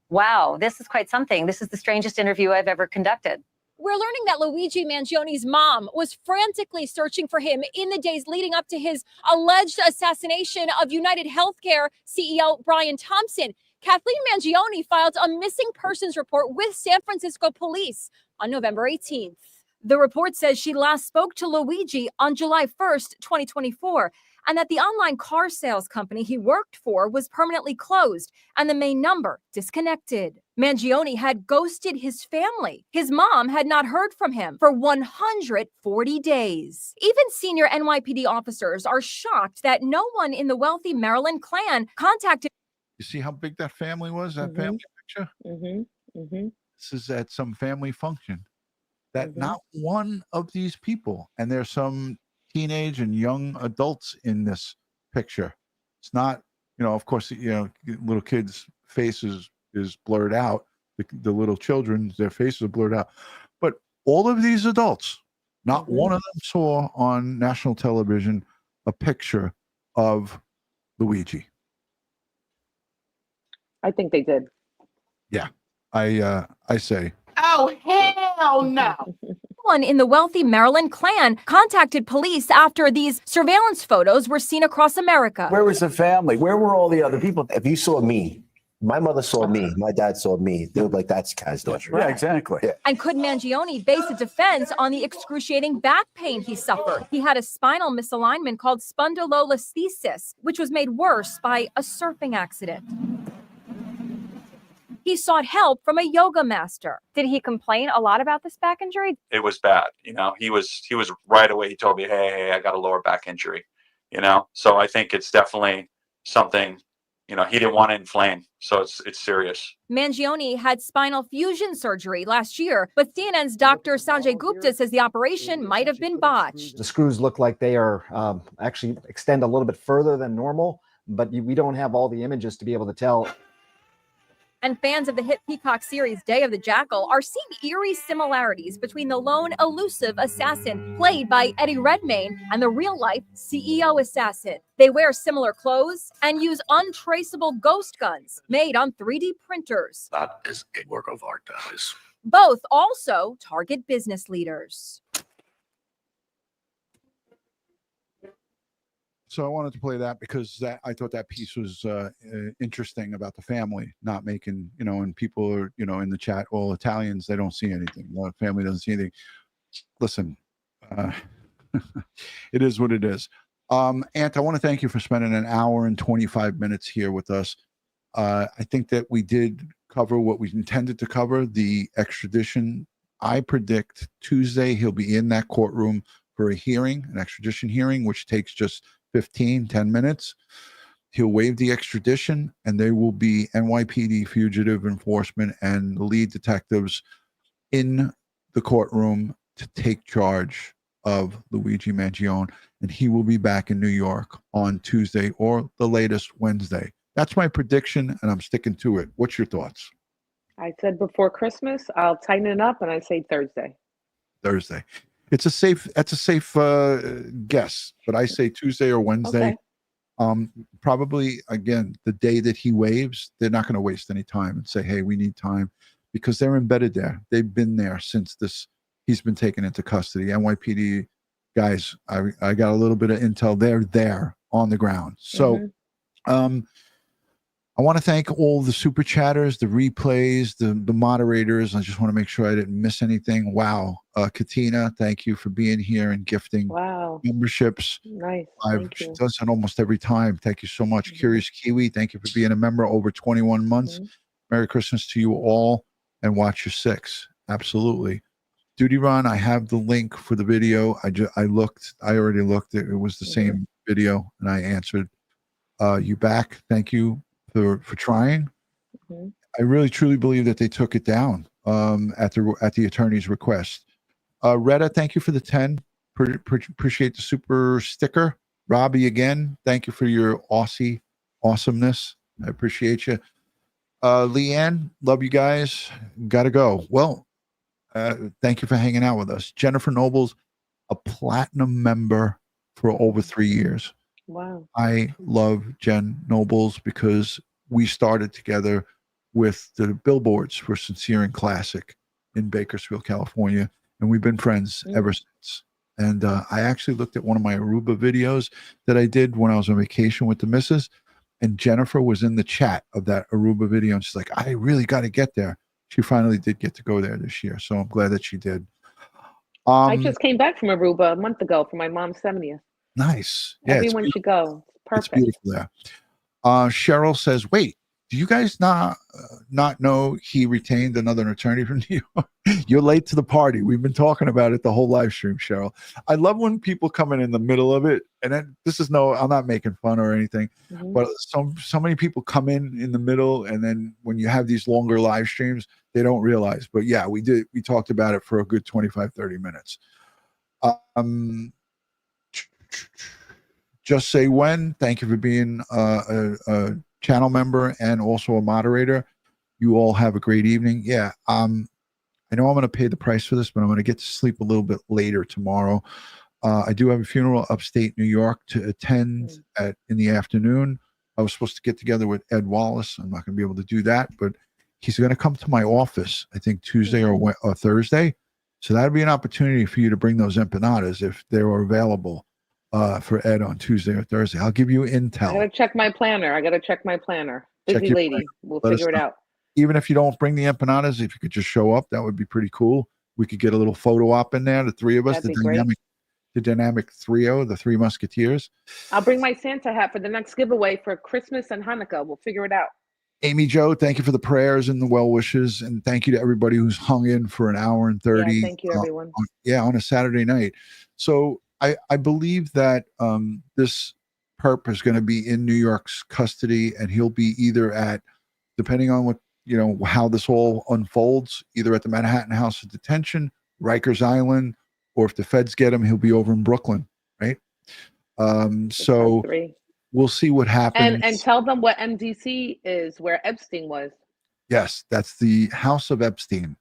Wow, this is quite something. This is the strangest interview I've ever conducted. We're learning that Luigi Mangione's mom was frantically searching for him in the days leading up to his alleged assassination of UnitedHealthcare CEO Brian Thompson. Kathleen Mangione filed a missing persons report with San Francisco police on November 18th. The report says she last spoke to Luigi on July 1st, 2024, and that the online car sales company he worked for was permanently closed and the main number disconnected. Mangione had ghosted his family. His mom had not heard from him for 140 days. Even senior NYPD officers are shocked that no one in the wealthy Maryland clan contacted. You see how big that family was, that family picture? This is at some family function. That not one of these people, and there's some teenage and young adults in this picture. It's not, of course, little kids' faces is blurred out. The little children, their faces are blurred out. But all of these adults, not one of them saw on national television a picture of Luigi. I think they did. Yeah, I say. Oh, hell no. One in the wealthy Maryland clan contacted police after these surveillance photos were seen across America. Where was the family? Where were all the other people? If you saw me, my mother saw me, my dad saw me, they were like, that's Kaz. Yeah, exactly. Yeah. And could Mangione base a defense on the excruciating back pain he suffered? He had a spinal misalignment called spondylolisthesis, which was made worse by a surfing accident. He sought help from a yoga master. Did he complain a lot about this back injury? It was bad. He was right away. He told me, hey, I got a lower back injury, So I think it's definitely something, he didn't want to inflame. So it's serious. Mangione had spinal fusion surgery last year, but CNN's Dr. Sanjay Gupta says the operation might have been botched. The screws look like they are actually extend a little bit further than normal, but we don't have all the images to be able to tell. And fans of the hit Peacock series Day of the Jackal are seeing eerie similarities between the lone elusive assassin played by Eddie Redmayne and the real-life CEO assassin. They wear similar clothes and use untraceable ghost guns made on 3D printers. That is a work of art, that is. Both also target business leaders. So I wanted to play that because I thought that piece was interesting about the family not making, and people are, in the chat, all Italians, they don't see anything. The family doesn't see anything. Listen, it is what it is. Ant, I want to thank you for spending an hour and 25 minutes here with us. I think that we did cover what we intended to cover, the extradition. I predict Tuesday he'll be in that courtroom for a hearing, an extradition hearing, which takes just 10 minutes. He'll waive the extradition, and there will be NYPD fugitive enforcement and the lead detectives in the courtroom to take charge of Luigi Mangione, and he will be back in New York on Tuesday or the latest Wednesday. That's my prediction, and I'm sticking to it. What's your thoughts? I said before Christmas, I'll tighten it up, and I say Thursday. That's a safe guess, but I say Tuesday or Wednesday. Probably, again, the day that he waives, they're not going to waste any time and say, hey, we need time, because they're embedded there. They've been there since he's been taken into custody. NYPD guys, I got a little bit of intel. They're there on the ground. So I want to thank all the super chatters, the replays, the moderators. I just want to make sure I didn't miss anything. Wow. Katina, thank you for being here and gifting memberships. Nice. She does it almost every time. Thank you so much. Curious Kiwi, thank you for being a member over 21 months. Merry Christmas to you all, and watch your 6. Absolutely. DutyRon, I have the link for the video. I already looked. It was the same video, and I answered you back. Thank you for trying. I really truly believe that they took it down at the attorney's request. Retta, thank you for the 10. Appreciate the super sticker. Robbie, again, thank you for your Aussie awesomeness. I appreciate you. Leanne, love you guys. Gotta go. Well, thank you for hanging out with us. Jennifer Nobles, a platinum member for over 3 years. Wow. I love Jen Nobles because we started together with the billboards for Sincere and Classic in Bakersfield, California, and we've been friends ever since. And I actually looked at one of my Aruba videos that I did when I was on vacation with the missus, and Jennifer was in the chat of that Aruba video, and she's like, I really got to get there. She finally did get to go there this year, so I'm glad that she did. I just came back from Aruba a month ago for my mom's 70th. Nice. Yeah, Everyone should go. It's perfect. It's beautiful there. Cheryl says, wait, do you guys not know he retained another attorney from New York? You're late to the party. We've been talking about it the whole live stream, Cheryl. I love when people come in the middle of it. And then I'm not making fun or anything, but so many people come in the middle. And then when you have these longer live streams, they don't realize. But yeah, we talked about it for a good 25, 30 minutes. Just Say When, thank you for being a channel member and also a moderator. You all have a great evening. Yeah, I know I'm going to pay the price for this, but I'm going to get to sleep a little bit later tomorrow. I do have a funeral upstate New York to attend in the afternoon. I was supposed to get together with Ed Wallace. I'm not going to be able to do that, but he's going to come to my office, I think Tuesday or Thursday. So that'd be an opportunity for you to bring those empanadas if they were available for Ed on Tuesday or Thursday. I'll give you intel. I got to check my planner. Busy lady. Planner. We'll Let us figure it know. out. Even if you don't bring the empanadas, if you could just show up, that would be pretty cool. We could get a little photo op in there, the three of us, That'd be great. the dynamic trio, the Three Musketeers. I'll bring my Santa hat for the next giveaway for Christmas and Hanukkah. We'll figure it out. Amy Jo, thank you for the prayers and the well wishes, and thank you to everybody who's hung in for an hour and 30. Yeah, thank you, everyone. On a Saturday night. So I believe that this perp is going to be in New York's custody, and he'll be either at, depending on what, how this all unfolds, either at the Manhattan House of Detention, Rikers Island, or if the feds get him, he'll be over in Brooklyn, right? So we'll see what happens. And tell them what MDC is, where Epstein was. Yes, that's the House of Epstein,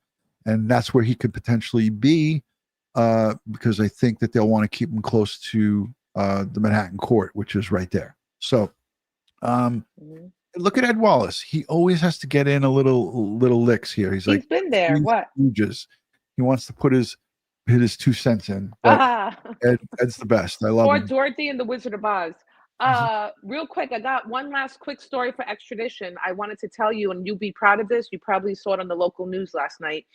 and that's where he could potentially be, because I think that they'll want to keep him close to the Manhattan court, which is right there. So look at Ed Wallace. He always has to get in a little licks here. He's been there. What? He wants to put his 2 cents in. But Ed's the best. I love him. Or Dorothy and the Wizard of Oz. Real quick, I got one last quick story for Extradition. I wanted to tell you, and you'll be proud of this. You probably saw it on the local news last night.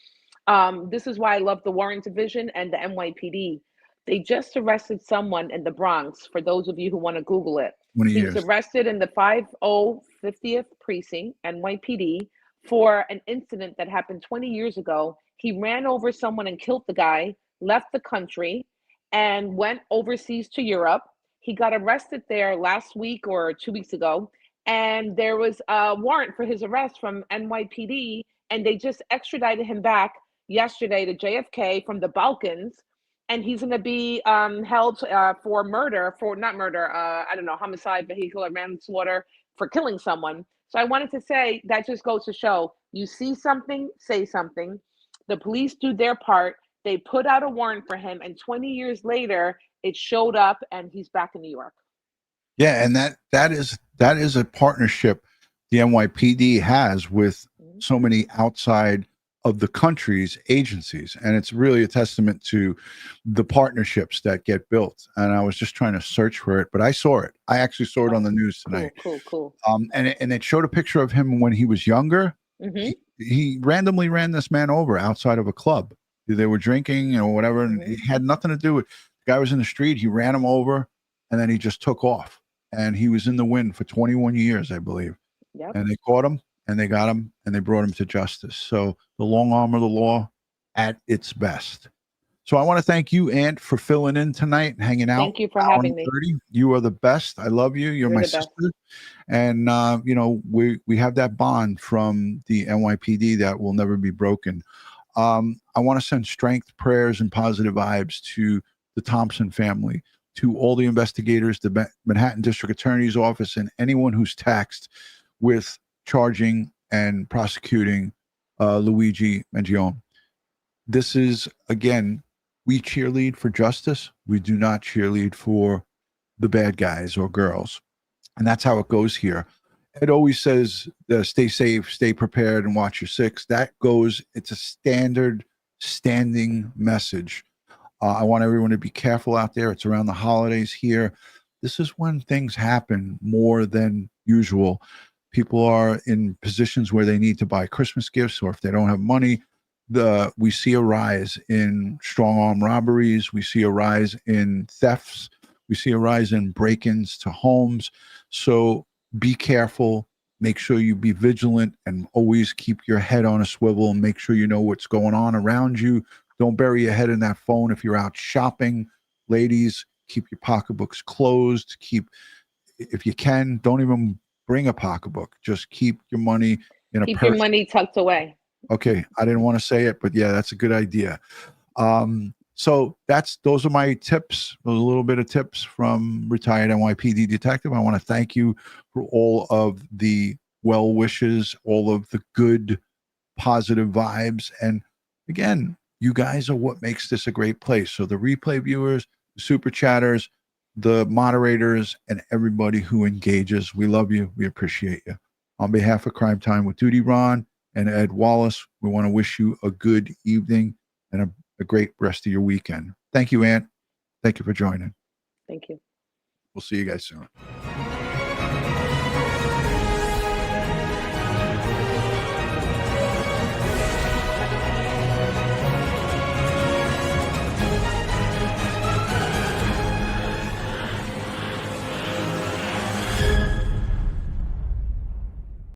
This is why I love the Warren Division and the NYPD. They just arrested someone in the Bronx, for those of you who want to Google it. 20 He years. was arrested in the 50th Precinct, NYPD, for an incident that happened 20 years ago. He ran over someone and killed the guy, left the country, and went overseas to Europe. He got arrested there last week or 2 weeks ago, and there was a warrant for his arrest from NYPD, and they just extradited him back yesterday to JFK from the Balkans, and he's going to be held for homicide, vehicular manslaughter, for killing someone. So I wanted to say that just goes to show, you see something, say something. The police do their part. They put out a warrant for him, and 20 years later, it showed up, and he's back in New York. Yeah, and that is a partnership the NYPD has with so many outside of the country's agencies, and it's really a testament to the partnerships that get built. And I was just trying to search for it, but I saw it. I actually saw it on the news tonight. Cool. And it showed a picture of him when he was younger. He randomly ran this man over outside of a club. They were drinking or whatever, and it had nothing to do with the guy was in the street. He ran him over, and then he just took off. And he was in the wind for 21 years, I believe. Yep. And they caught him, and they got him, and they brought him to justice. So the long arm of the law at its best. So I want to thank you, Ant, for filling in tonight and hanging out. Thank you for having me. You are the best. I love you. You're my the sister. best. And we have that bond from the NYPD that will never be broken. I want to send strength, prayers, and positive vibes to the Thompson family, to all the investigators, the Manhattan District Attorney's Office, and anyone who's taxed with charging and prosecuting Luigi Mangione. This is, again, we cheerlead for justice. We do not cheerlead for the bad guys or girls. And that's how it goes here. It always says, stay safe, stay prepared, and watch your six. That goes, it's a standing message. I want everyone to be careful out there. It's around the holidays here. This is when things happen more than usual. People are in positions where they need to buy Christmas gifts, or if they don't have money, we see a rise in strong arm robberies. We see a rise in thefts. We see a rise in break-ins to homes. So be careful. Make sure you be vigilant and always keep your head on a swivel and make sure you know what's going on around you. Don't bury your head in that phone if you're out shopping. Ladies, keep your pocketbooks closed. If you can, don't even bring a pocketbook. Just keep your money in a purse. Keep your money tucked away. Okay, I didn't want to say it, but yeah, that's a good idea. So those are my tips, a little bit of tips from retired NYPD detective. I want to thank you for all of the well wishes, all of the good, positive vibes. And again, you guys are what makes this a great place. So the replay viewers, the super chatters, the moderators, and everybody who engages, we love you. We appreciate you. On behalf of Crime Time with DutyRon and Ed Wallace, we want to wish you a good evening and a great rest of your weekend. Thank you, Ant. Thank you for joining. Thank you. We'll see you guys soon.